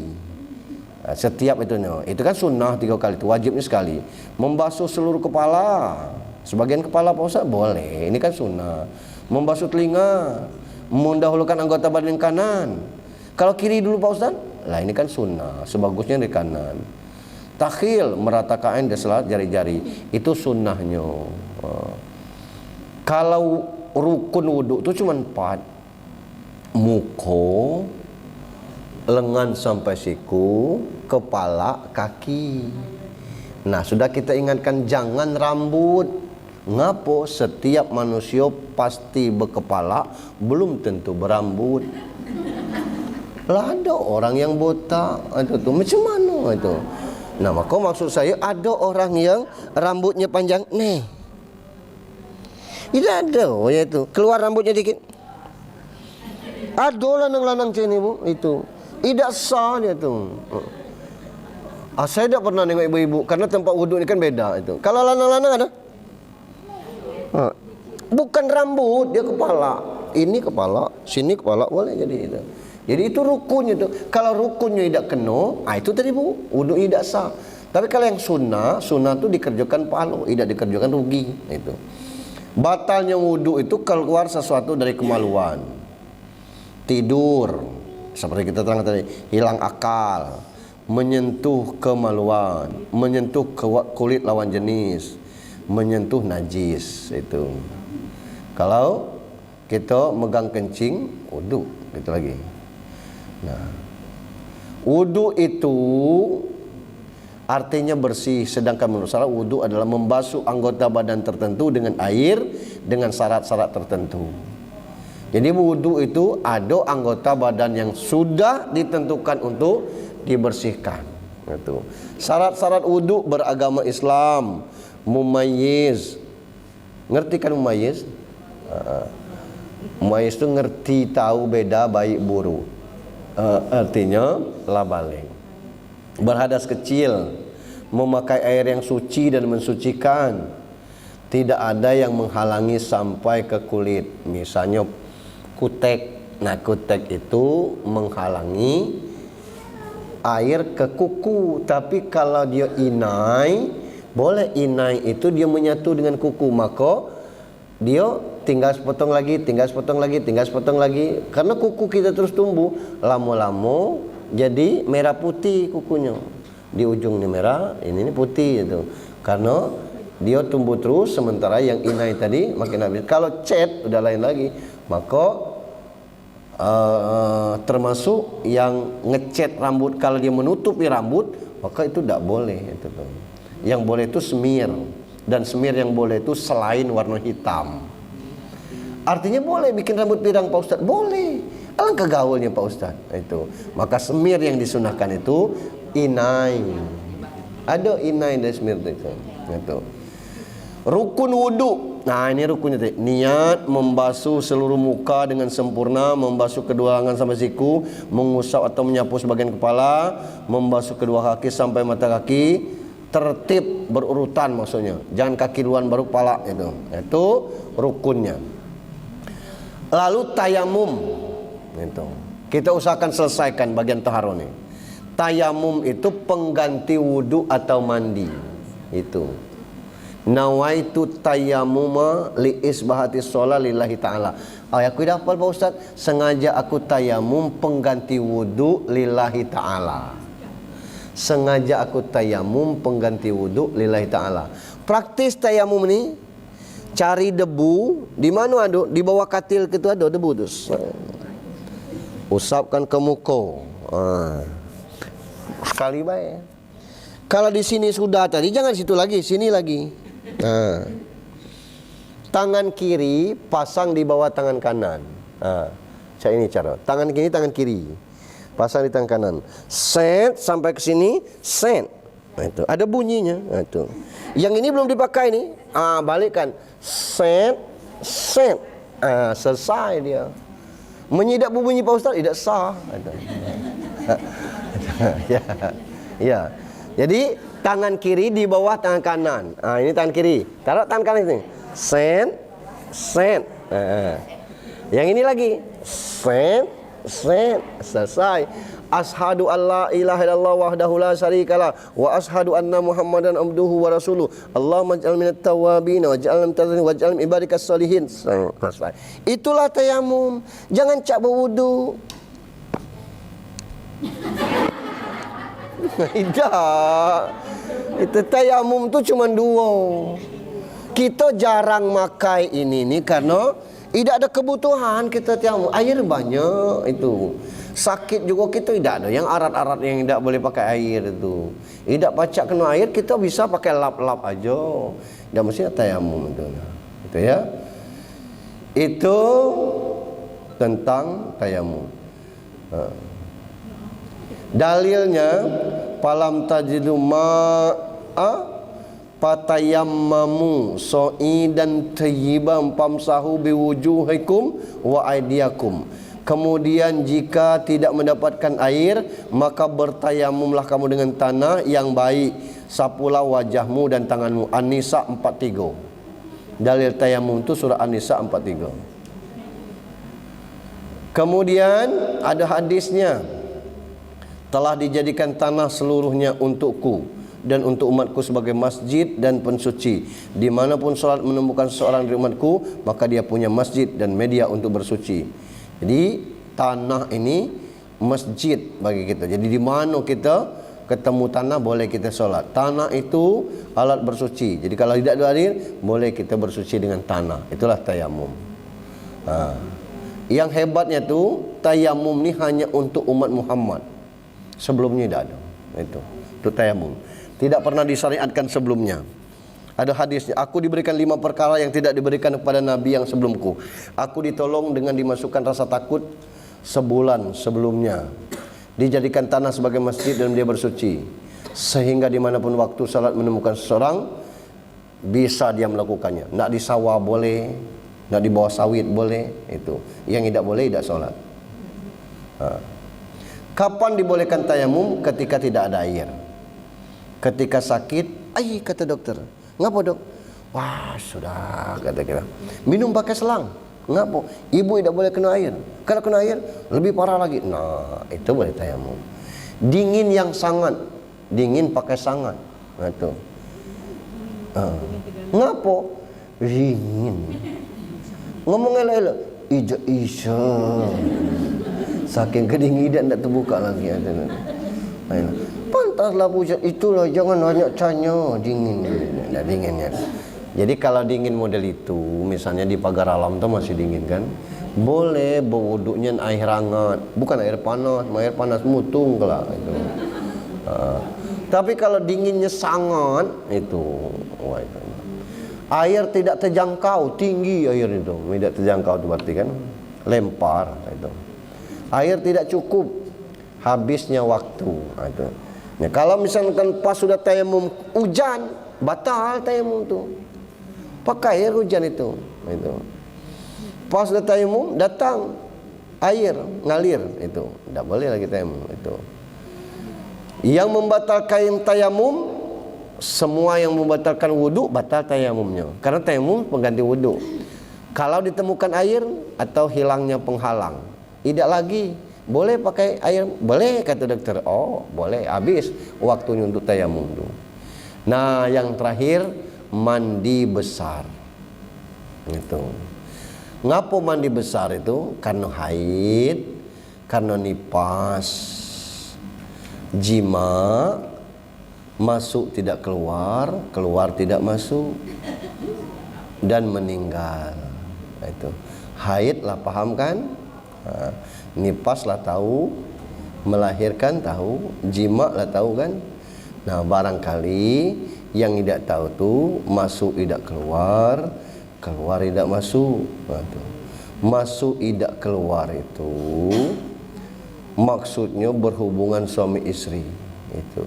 setiap itu kan sunnah 3 kali, itu wajibnya sekali. Membasuh seluruh kepala, sebagian kepala Pak Ustaz boleh, ini kan sunnah. Membasuh telinga, mendahulukan anggota badan kanan. Kalau kiri dulu Pak Ustaz, lah ini kan sunnah, sebagusnya di kanan. Takhil, meratakan di selat jari-jari, itu sunnahnya. Kalau rukun wudhu itu cuma 4, muka, lengan sampai siku, kepala, kaki. Nah sudah kita ingatkan jangan rambut. Ngapo setiap manusia pasti berkepala, belum tentu berambut. Lah ada orang yang botak itu tuh macam mana itu. Nah maka maksud saya ada orang yang rambutnya panjang nih. Tidak ada ya itu. Keluar rambutnya dikit. Ada lanang-lanang sini Bu itu. Tidak sah dia tuh. Saya tidak pernah nengok ibu-ibu karena tempat wudhu ini kan beda itu. Kalau lanang-lanang ada? Bukan rambut, dia kepala. Ini kepala, sini kepala boleh jadi itu. Jadi itu rukunnya tuh. Kalau rukunnya tidak kena, itu tadi Bu, wudu tidak sah. Tapi kalau yang sunnah tuh dikerjakan palu, tidak dikerjakan rugi itu. Batalnya wudu itu keluar sesuatu dari kemaluan. Tidur, seperti kita terangkan tadi, hilang akal, menyentuh kemaluan, menyentuh kulit lawan jenis, menyentuh najis itu. Kalau kita megang kencing, wudu gitu lagi. Nah, wudu itu artinya bersih, sedangkan menurut saya wudu adalah membasuh anggota badan tertentu dengan air dengan syarat-syarat tertentu. Jadi wudu itu ada anggota badan yang sudah ditentukan untuk dibersihkan. Itu. Syarat-syarat wudu beragama Islam, mumayyiz. Ngerti kan mumayyiz? Mumayyiz itu ngerti, tahu beda baik buruk. Artinya labaling. Berhadas kecil, memakai air yang suci dan mensucikan. Tidak ada yang menghalangi sampai ke kulit. Misalnya kutek. Nah, kutek itu menghalangi air ke kuku. Tapi kalau dia inai, boleh inai itu dia menyatu dengan kuku, maka dia tinggal sepotong lagi, tinggal sepotong lagi, tinggal sepotong lagi. Karena kuku kita terus tumbuh, lama-lama jadi merah putih kukunya. Di ujungnya merah, ini putih itu. Karena dia tumbuh terus, sementara yang inai tadi makin habis. Kalau cat udah lain lagi, maka termasuk yang ngecat rambut, kalau dia menutupi rambut, maka itu tidak boleh itu tuh. Yang boleh itu semir, dan semir yang boleh itu selain warna hitam. Artinya boleh bikin rambut pirang Pak Ustaz, boleh. Alangkah gaulnya Pak Ustaz itu. Maka semir yang disunahkan itu inai. Ada inai dan semir itu. Itu. Rukun wudu. Nah, ini rukunnya tadi. Niat membasuh seluruh muka dengan sempurna, membasuh kedua tangan sampai siku, mengusap atau menyapu sebagian kepala, membasuh kedua kaki sampai mata kaki. Tertib berurutan maksudnya. Jangan kaki duluan baru kepala itu. Itu rukunnya. Lalu tayamum. Itu. Kita usahakan selesaikan bagian taharah ini. Tayamum itu pengganti wudu atau mandi. Itu. Nawaitu tayammuma li isbahati shalah lillahi ta'ala. Aku dah hafal Pak Ustaz. Sengaja aku tayamum pengganti wudu lillahi ta'ala. Sengaja aku tayamum pengganti wudu lillahi ta'ala. Praktis tayamum ni, cari debu. Di mana ada? Di bawah katil itu ada debu tu. Usapkan ke muka. Sekali baik. Kalau di sini sudah tadi, jangan situ lagi, sini lagi. Tangan kiri pasang di bawah tangan kanan. Cak ini cara. Tangan kiri, tangan kiri pasang di tangan kanan. Set sampai ke sini, set. Itu ada bunyinya. Itu. Yang ini belum dipakai nih. Balikkan. Set, set. Selesai dia. Menyidak bunyi Pak Ustaz tidak sah. Ya. Ya. Jadi tangan kiri di bawah tangan kanan. Ini tangan kiri. Taruh tangan kanan ini. Set, set. Yang ini lagi. Set, set. Selesai. Ashhadu alla ilaha illallah wahdahu la syarikalah wa ashhadu anna Muhammadan abduhu wa rasuluh. Allahumma ij'al minat tawwabin waj'alna minal waj'al min ibadikas sholihin. Selesai. Itulah tayamum. Jangan cak berwudu. Tidak. Itu tayamum tu cuma dua. Kita jarang makai ini ni karena tidak ada kebutuhan kita tayamum. Air banyak itu. Sakit juga kita tidak ada. Yang arat-arat yang tidak boleh pakai air itu. Tidak pacak kena air, kita bisa pakai lap-lap aja. Tidak mesti tayamum itu. Itu ya. Itu tentang tayamum. Dalilnya falam tajidu ma'a fatayammamu sa'idan thayyiban famsahu biwujuhikum wa aydiyakum. Kemudian jika tidak mendapatkan air, maka bertayamumlah kamu dengan tanah yang baik, sapulah wajahmu dan tanganmu. An-Nisa 43. Dalil tayamum itu surah An-Nisa 43. Kemudian ada hadisnya, telah dijadikan tanah seluruhnya untukku dan untuk umatku sebagai masjid dan pensuci. Dimanapun salat menemukan seorang dari umatku, maka dia punya masjid dan media untuk bersuci. Jadi tanah ini masjid bagi kita. Jadi di mana kita ketemu tanah boleh kita solat. Tanah itu alat bersuci. Jadi kalau tidak ada air, boleh kita bersuci dengan tanah. Itulah tayamum. Yang hebatnya tu tayamum ni hanya untuk umat Muhammad. Sebelumnya tidak ada. Itu tayamum. Tidak pernah disyariatkan sebelumnya. Ada hadisnya, aku diberikan 5 perkara yang tidak diberikan kepada Nabi yang sebelumku. Aku ditolong dengan dimasukkan rasa takut sebulan sebelumnya. Dijadikan tanah sebagai masjid dan dia bersuci. Sehingga dimanapun waktu salat menemukan seseorang, bisa dia melakukannya. Nak di sawah boleh, nak di bawah sawit boleh. Itu. Yang tidak boleh tidak salat. Kapan dibolehkan tayamum? Ketika tidak ada air. Ketika sakit, kata dokter. Ngapa dok? Wah sudah kata kita. Minum pakai selang. Ngapa? Ibu tidak boleh kena air. Kalau kena air lebih parah lagi. Nah itu boleh tayamum. Dingin yang sangat. Dingin pakai sangat. Nah itu. Ngapa? Dingin. Ngomong elok-elok. Ija. Saking kedinginan tak terbuka lagi. Pantaslah pucat. Itulah jangan banyak tanya. Dingin. Tidak dinginnya. Jadi kalau dingin model itu, misalnya di pagar alam tu masih dingin kan, boleh berwuduknya air hangat, bukan air panas. Air panas mutung lah itu. Tapi kalau dinginnya sangat itu, air tidak terjangkau, tinggi air itu, tidak terjangkau itu berarti kan lempar itu. Air tidak cukup, habisnya waktu itu. Ya, kalau misalkan pas sudah tayamum hujan, batal tayamum itu. Pakai air hujan itu. Pas sudah tayamum datang air ngalir itu, tidak boleh lagi tayamum itu. Yang membatalkan tayamum, semua yang membatalkan wudu batal tayamumnya. Karena tayamum pengganti wudu. Kalau ditemukan air atau hilangnya penghalang, tidak lagi Boleh pakai air? Boleh, kata dokter. Oh, boleh. Habis waktunya untuk tayamum tu. Nah, yang terakhir mandi besar. Itu. Ngapo mandi besar itu? Karena haid, karena nifas, jima, masuk tidak keluar, keluar tidak masuk, dan meninggal. Itu. Haid lah, paham kan? Nifas lah tahu, melahirkan tahu, jima lah tahu kan? Nah, barangkali yang tidak tahu tu masuk tidak keluar, keluar tidak masuk. Masuk tidak keluar itu maksudnya berhubungan suami istri. Itu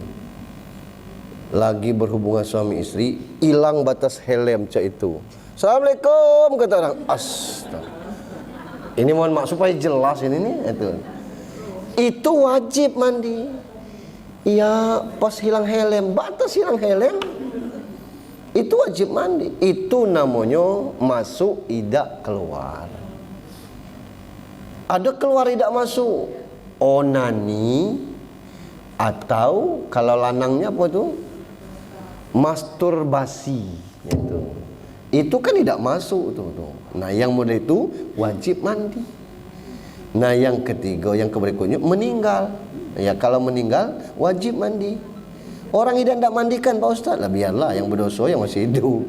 lagi berhubungan suami istri, hilang batas helm cak itu. Assalamualaikum, kata orang. Astaga. Ini mohon maaf supaya jelas ini nih. Itu wajib mandi. Ya, pas hilang helm, batas hilang helm, itu wajib mandi. Itu namanya masuk tidak keluar. Ada keluar tidak masuk, onani, atau kalau lanangnya apa tuh? Masturbasi. Itu kan tidak masuk tuh. Nah, yang muda itu wajib mandi. Nah, yang ketiga, yang berikutnya meninggal. Ya, kalau meninggal wajib mandi. Orang hidup tidak mandikan Pak Ustaz, lah biarlah yang berdosa yang masih hidup.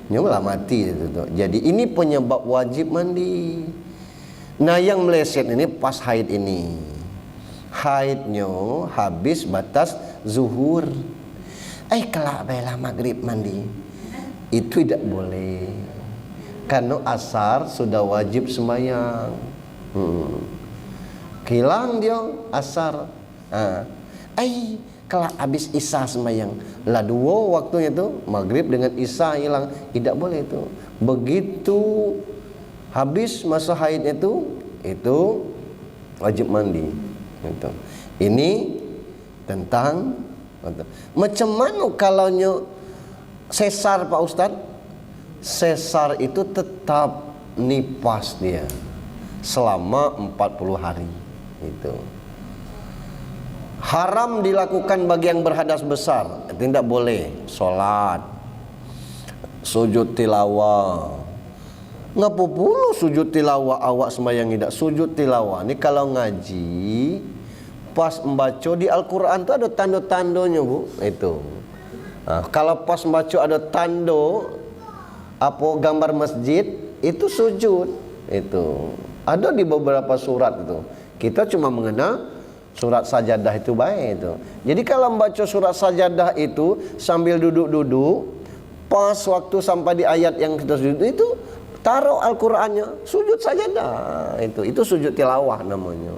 Nyalah mati itu tuh. Jadi ini penyebab wajib mandi. Nah, yang meleset ini pas haid ini. Haidnya habis batas zuhur. Kelak bela maghrib mandi. Itu tidak boleh. Karena asar sudah wajib sembahyang. Hilang dia asar. Kelak habis isya sembahyang. Lah dua waktunya itu maghrib dengan isya hilang. Tidak boleh itu. Begitu habis masa haid itu wajib mandi. Itu. Ini tentang macam mana kalau sesar Pak Ustaz? Sesar itu tetap nifas dia selama 40 hari. Itu haram dilakukan bagi yang berhadas besar. Tidak boleh sholat, sujud tilawah. Ngapa pula sujud tilawah awak sembahyang tidak? Sujud tilawah ni kalau ngaji pas membaca di Al-Quran tu ada tanda-tandanya Bu. Itu. Nah, kalau pas membaca ada tanda apa gambar masjid itu sujud. Itu. Ada di beberapa surat itu. Kita cuma mengenal surat sajadah itu baik itu. Jadi kalau membaca surat sajadah itu sambil duduk-duduk, pas waktu sampai di ayat yang kita sujud itu taruh Al-Qur'annya, sujud sajadah. Itu sujud tilawah namanya.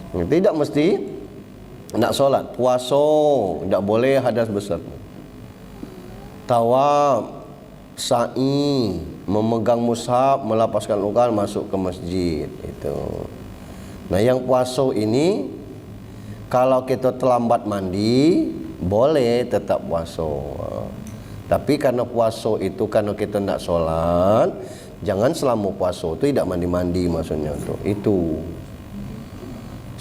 Tidak mesti nak solat. Puasa tidak boleh hadas besar. Tawaf, sa'i, memegang mushaf, melapaskan ukal, masuk ke masjid. Itu. Nah, yang puasa ini kalau kita terlambat mandi boleh tetap puasa. Tapi karena puasa itu karena kita tidak sholat, jangan selama puasa itu tidak mandi-mandi maksudnya tuh. Itu.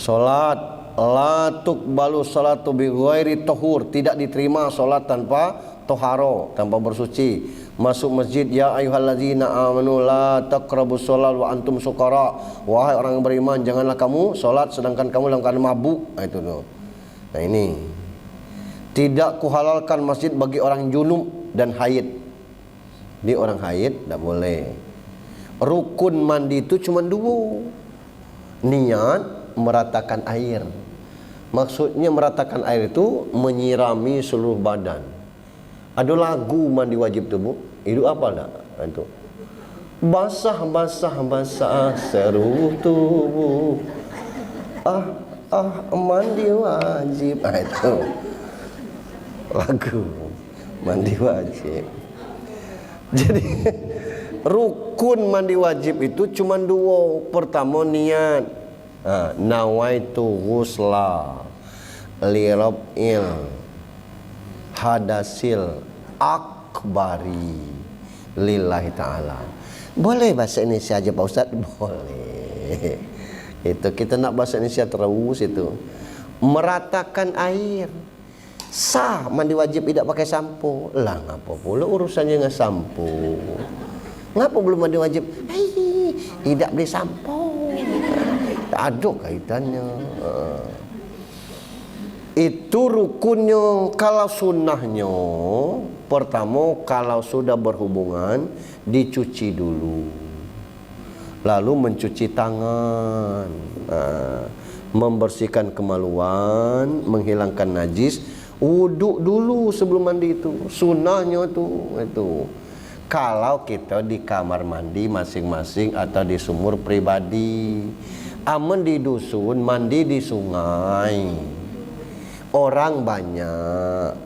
Sholat la tuqbalu sholatu bi ghairi tahur, tidak diterima sholat tanpa toharo, tanpa bersuci. Masuk masjid, ya ayyuhallazina amanu la taqrabus sholat wa antum sukara. Wahai orang yang beriman, janganlah kamu sholat sedangkan kamu dalam keadaan mabuk. Nah, itu tuh. Nah, ini tidak kuhalalkan masjid bagi orang junub dan haid. Di orang haid tidak boleh. Rukun mandi itu cuma dua. Niat meratakan air. Maksudnya meratakan air itu menyirami seluruh badan. Ada lagu mandi wajib tu Bu. Itu apa tak? Itu basah basah basah seluruh tubuh. Mandi wajib. Itu lagu mandi wajib. Jadi rukun mandi wajib itu cuma dua. Pertama niat. Nawaitu ghusla lirab'il hadasil akbari lillahi ta'ala. Boleh bahasa Indonesia aja Pak Ustaz? Boleh. Itu kita nak bahasa Indonesia terus itu. Meratakan air. Sah mandi wajib tidak pakai sampo. Lah ngapa pula urusannya dengan sampo? Ngapa belum mandi wajib? Tidak beli sampo. Tak ada kaitannya. Itu rukunnya. Kalau sunnahnya, pertama kalau sudah berhubungan dicuci dulu, lalu mencuci tangan, membersihkan kemaluan, menghilangkan najis, wuduk dulu sebelum mandi. Itu sunnahnya tuh itu. Kalau kita di kamar mandi masing-masing atau di sumur pribadi. Aman di dusun mandi di sungai, orang banyak,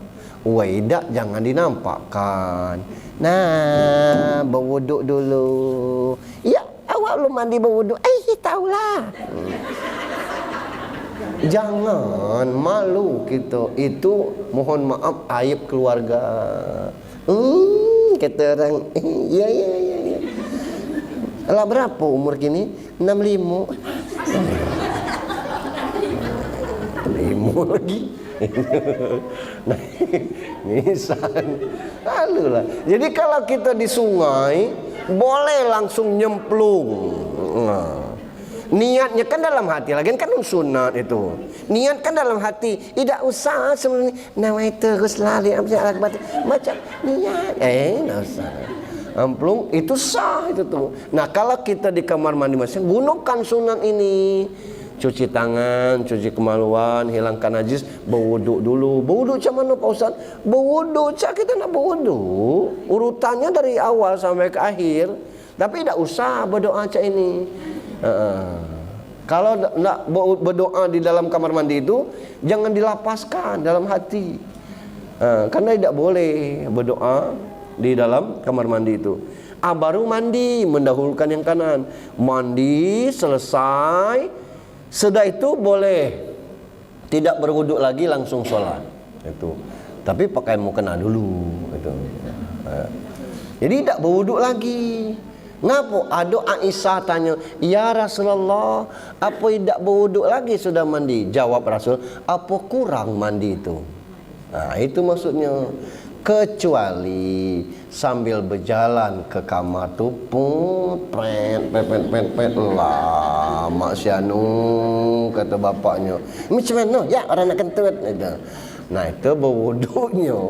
waidak jangan dinampakkan. Nah, berwuduk dulu. Ya, awak belum mandi berwuduk. Tahulah. Jangan malu kita. Itu mohon maaf aib keluarga. Kata orang, ya. Alah berapa umur kini? 65. 65 lagi. Nisan. Alulah. Jadi kalau kita di sungai boleh langsung nyemplung. Niatnya kan dalam hati, lagi kan sunat itu. Niat kan dalam hati, tidak usah sebelum nawaitu ghuslali macam niat. Enggak usah. Amplung itu sah itu tuh. Nah, kalau kita di kamar mandi masing gunakan sunat ini. Cuci tangan, cuci kemaluan, hilangkan najis, berwuduk dulu. Berwuduk macam mana Pak Ustaz? Berwuduk, kita nak berwuduk. Urutannya dari awal sampai ke akhir. Tapi tidak usah berdoa macam ini. Kalau nak berdoa di dalam kamar mandi itu, jangan dilapaskan dalam hati. Karena tidak boleh berdoa di dalam kamar mandi itu. Baru mandi, mendahulukan yang kanan. Mandi selesai, setelah itu boleh tidak berwuduk lagi, langsung sholat. Itu. Tapi pakai mukena dulu. Itu. Jadi tidak berwuduk lagi. Ngapa? Ada Aisyah tanya, ya Rasulullah, apa tidak berwuduk lagi sudah mandi? Jawab Rasul, apa kurang mandi itu? Nah, itu maksudnya. Kecuali sambil berjalan ke kamar tu pet lama si anu, kata bapaknya. Macam mana? Ya, orang nak kentut. Nah, itu berwuduknya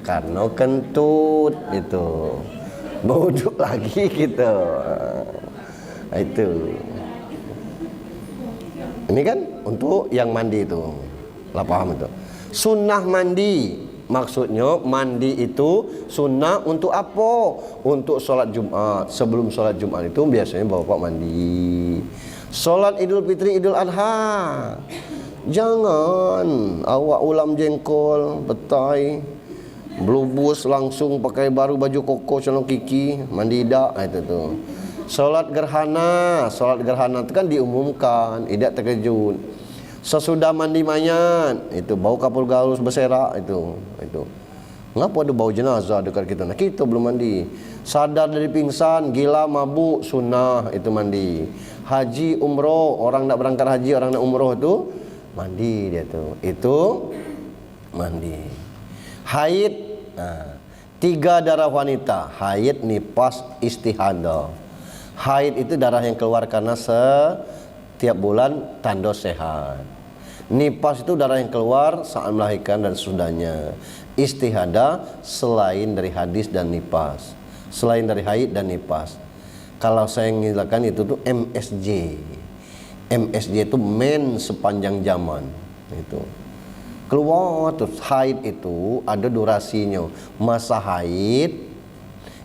karena kentut itu. Berwuduk lagi kita. Nah, itu. Ini kan untuk yang mandi itu. Lah paham itu. Sunnah mandi. Maksudnya mandi itu sunnah untuk apa? Untuk solat Jumat. Sebelum solat Jumat itu biasanya bapak mandi. Solat Idul Fitri, Idul Adha, jangan awak ulam jengkol, petai, blubus langsung pakai baru baju koko celana kiki, mandi dak itu tuh. Solat gerhana itu kan diumumkan, tidak terkejut. Sesudah mandi mayat, itu bau kapur galus berserak itu. Ngapa ada bau jenazah dekat kita? Nah, kita belum mandi. Sadar dari pingsan, gila, mabuk, sunnah itu mandi. Haji, umroh, orang nak berangkat haji, orang nak umroh itu mandi dia tu. Itu mandi. Haid, 3 darah wanita. Haid, nifas, istihadah. Haid itu darah yang keluar karena setiap bulan tanda sehat. Nifas itu darah yang keluar saat melahirkan dan sesudahnya. Istihadah selain dari hadis dan nifas, selain dari haid dan nifas. Kalau saya mengilakan itu tuh MSJ. MSJ itu men sepanjang zaman. Itu keluar tuh. Haid itu ada durasinya. Masa haid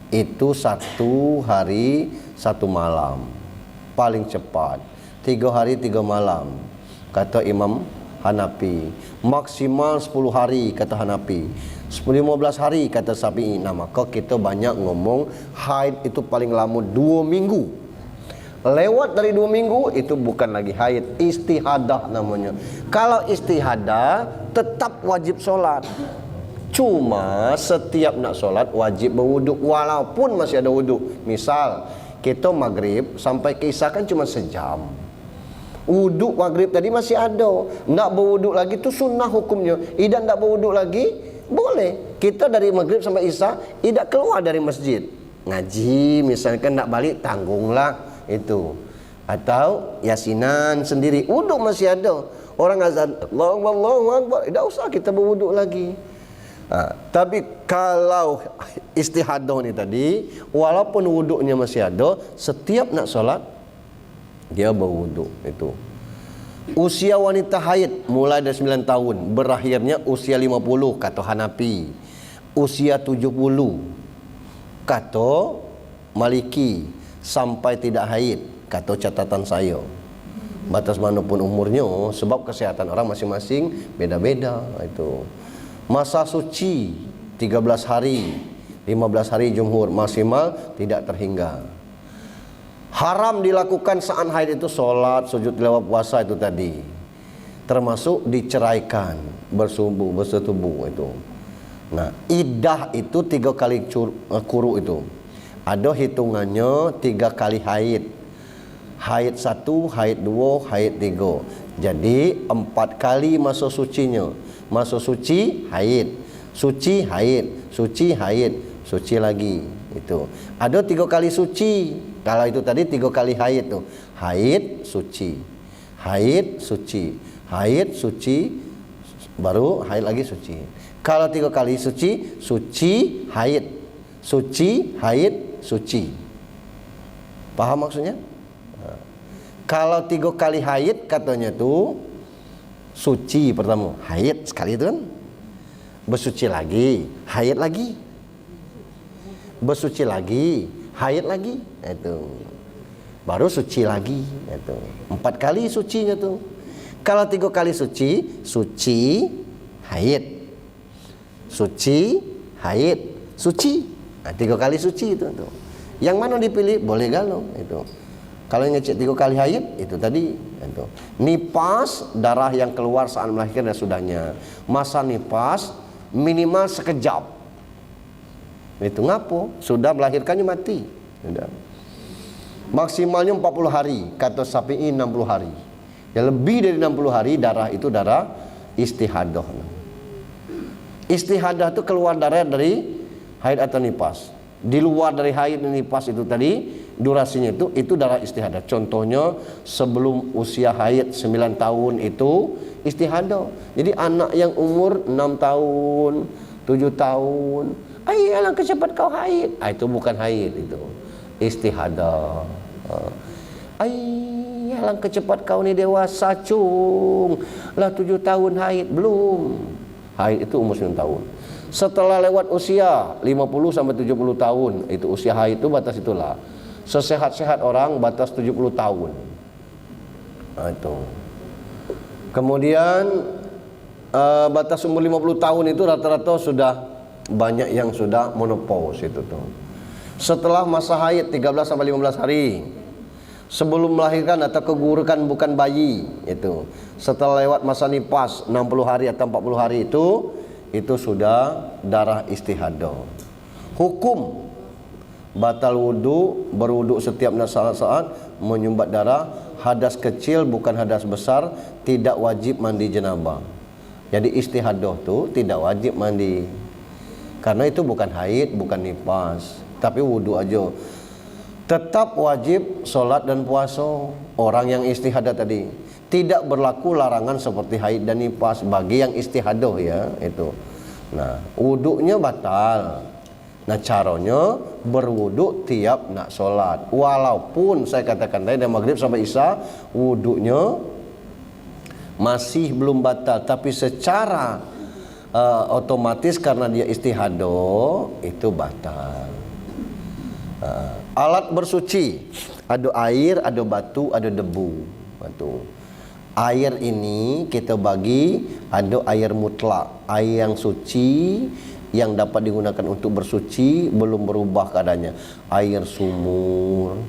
itu 1 hari 1 malam paling cepat. 3 hari 3 malam kata Imam Hanafi. Maksimal 10 hari kata Hanafi. 15 hari kata Syafi'i. Nah, maka kita banyak ngomong haid itu paling lama 2 minggu. Lewat dari 2 minggu itu bukan lagi haid, istihadah namanya. Kalau istihadah tetap wajib sholat. Cuma setiap nak sholat wajib berwuduk walaupun masih ada wuduk. Misal kita maghrib sampai ke isya kan cuma sejam. Wuduk maghrib tadi masih ada. Nak berwuduk lagi tu sunnah hukumnya. Idan nak berwuduk lagi boleh. Kita dari maghrib sampai isya tidak keluar dari masjid. Ngaji misalkan nak balik tanggunglah itu. Atau yasinan sendiri. Wuduk masih ada. Orang azan Allahu Akbar, tidak usah kita berwuduk lagi. Tapi kalau istihadah ni tadi, walaupun wuduknya masih ada, setiap nak solat dia berwuduk itu. Usia wanita haid mulai dari 9 tahun, berakhirnya usia 50 kata Hanafi. Usia 70 kata Maliki, sampai tidak haid kata catatan saya. Batas manapun umurnya, sebab kesehatan orang masing-masing beda-beda itu. Masa suci 13 hari, 15 hari jumhur, maksimal tidak terhingga. Haram dilakukan saat haid itu solat, sujud tilawah, puasa itu tadi. Termasuk diceraikan, bersetubuh itu. Nah, iddah itu 3 kali kuru itu. Ada hitungannya 3 kali haid. Haid 1, haid 2, haid 3. Jadi 4 kali masa sucinya. Masa suci haid, suci haid, suci haid, suci lagi. Itu ada 3 kali suci. Kalau itu tadi 3 kali haid tu. Haid suci, haid suci, haid suci, baru haid lagi suci. Kalau 3 kali suci, suci haid, suci haid, suci. Paham maksudnya? Kalau 3 kali haid katanya tu suci pertama, haid sekali itu kan, bersuci lagi, haid lagi, bersuci lagi, haid lagi, itu baru suci lagi, itu 4 kali sucinya tu. Kalau 3 kali suci, suci haid, suci haid, suci. Nah, 3 kali suci itu tu. Yang mana dipilih boleh galau itu. Kalau ngecek 3 kali haid itu tadi itu. Nipas, darah yang keluar saat melahirkan dan sudahnya. Masa nipas minimal sekejap. Itu ngapo? Sudah melahirkannya mati. Sudah. Maksimalnya 40 hari, kata Syafi'i 60 hari. Ya, lebih dari 60 hari darah itu darah istihadah. Istihadah itu keluar darah dari haid atau nipas. Di luar dari haid dan nipas itu tadi, durasinya itu darah istihadah. Contohnya sebelum usia haid 9 tahun itu istihadah. Jadi anak yang umur 6 tahun, 7 tahun, ayolah cepat kau haid. Itu bukan haid, itu istihadah. Ayolah cepat kau ni dewasa cung. Lah 7 tahun haid belum. Haid itu umur 9 tahun. Setelah lewat usia 50 sampai 70 tahun, itu usia haid itu batas itulah. Sesehat-sehat orang batas 70 tahun. Nah, itu. Kemudian batas umur 50 tahun itu rata-rata sudah banyak yang sudah menopause itu tuh. Setelah masa haid 13 sampai 15 hari. Sebelum melahirkan atau kegurukan bukan bayi itu. Setelah lewat masa nipas 60 hari atau 40 hari itu sudah darah istihadah. Hukum batal wudu, berwudu setiap saat menyumbat darah, hadas kecil bukan hadas besar, tidak wajib mandi janabah. Jadi istihadah tu tidak wajib mandi. Karena itu bukan haid, bukan nifas, tapi wudu aja. Tetap wajib solat dan puasa orang yang istihadah tadi. Tidak berlaku larangan seperti haid dan nifas bagi yang istihadah ya itu. Nah, wuduknya batal. Nah, caranya berwuduk tiap nak solat. Walaupun saya katakan tadi dari maghrib sampai isya wuduknya masih belum batal, tapi secara otomatis karena dia istihadah itu batal. Alat bersuci ada air, ada batu, ada debu. Air ini kita bagi ada air mutlak, air yang suci yang dapat digunakan untuk bersuci belum berubah keadaannya. Air sumur,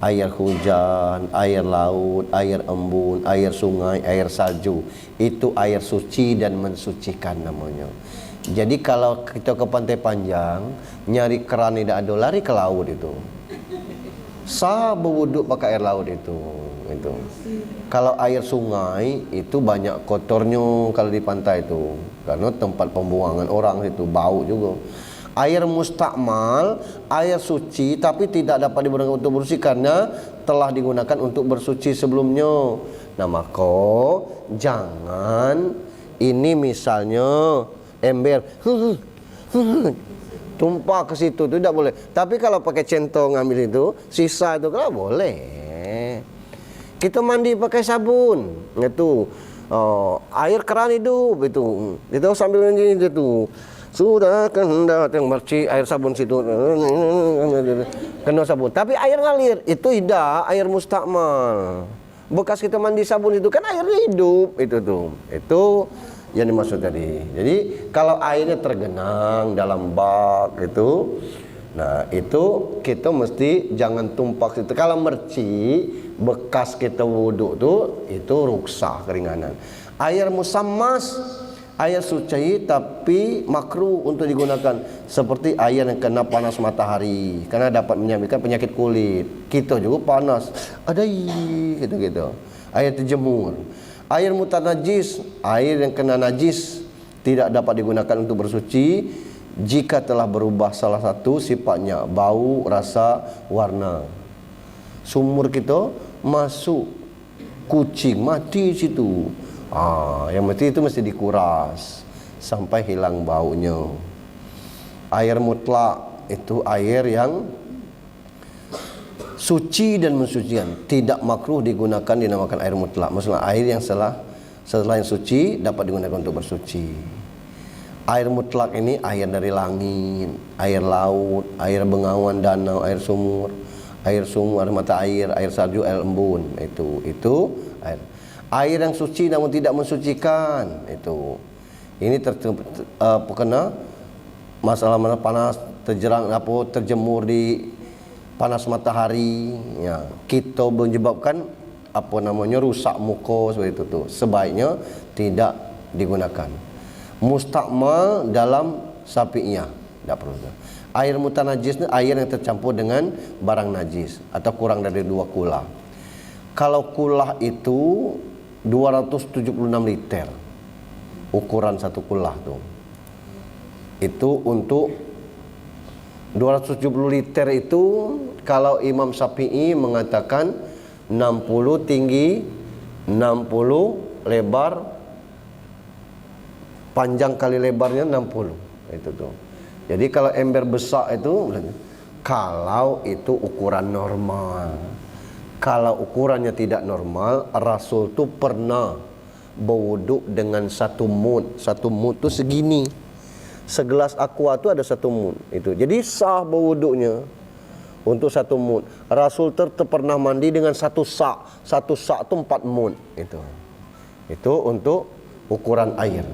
air hujan, air laut, air embun, air sungai, air salju. Itu air suci dan mensucikan namanya. Jadi kalau kita ke Pantai Panjang nyari keran tidak ada, lari ke laut itu. Sah berwuduk pakai air laut itu. itu. Kalau air sungai itu banyak kotornya kalau di pantai itu, karena tempat pembuangan orang itu bau juga. Air mustakmal, air suci tapi tidak dapat digunakan untuk bersih karena telah digunakan untuk bersuci sebelumnya. Nah, maka jangan ini misalnya ember tumpah ke situ, itu tidak boleh. Tapi kalau pakai centong ngambil itu, sisa itu kalau boleh. Kita mandi pakai sabun, itu air keran hidup itu sambil nyanyi itu. Sudah kan datang merci air sabun situ kena sabun. Tapi air ngalir itu tidak air mustakmal. Bekas kita mandi sabun itu kan air hidup itu tuh. Itu yang dimaksud tadi. Jadi kalau airnya tergenang dalam bak itu, nah itu kita mesti jangan tumpah itu. Kalau merci bekas kita wudhu tuh itu ruksah keringanan. Air musammas, air suci tapi makruh untuk digunakan, seperti air yang kena panas matahari karena dapat menyebabkan penyakit kulit. Kita juga panas, ada gitu. Air terjemur. Air mutanajis, air yang kena najis tidak dapat digunakan untuk bersuci jika telah berubah salah satu sifatnya, bau, rasa, warna. Sumur kita masuk kucing mati situ. Yang mesti itu mesti dikuras sampai hilang baunya. Air mutlak itu air yang suci dan mensucikan, tidak makruh digunakan, dinamakan air mutlak. Maksudnya air yang selain suci dapat digunakan untuk bersuci. Air mutlak ini air dari langit, air laut, air bengawan danau, air sumur, air mata air salju, air embun. Itu air. Air yang suci namun tidak mensucikan itu. Ini terkena masalah panas, terjemur di panas matahari, ya, kita menyebabkan rusak muka seperti itu tuh. Sebaiknya tidak digunakan. Mustakmal dalam sapinya tidak perlu. Air mutanajis itu air yang tercampur dengan barang najis atau kurang dari 2 kulah. Kalau kulah itu 276 liter ukuran satu kulah tuh. Itu untuk 270 liter itu kalau Imam Syafi'i mengatakan 60 tinggi, 60 lebar, panjang kali lebarnya 60. Itu tuh. Jadi kalau ember besar itu, kalau itu ukuran normal. Kalau ukurannya tidak normal, Rasul tuh pernah berwuduk dengan 1 mud. 1 mud tuh segini. Segelas aqua itu ada 1 mud itu. Jadi sah berwuduknya untuk 1 mud. Rasul pernah mandi dengan 1 sak. 1 sak itu 4 mud itu. Itu untuk ukuran air.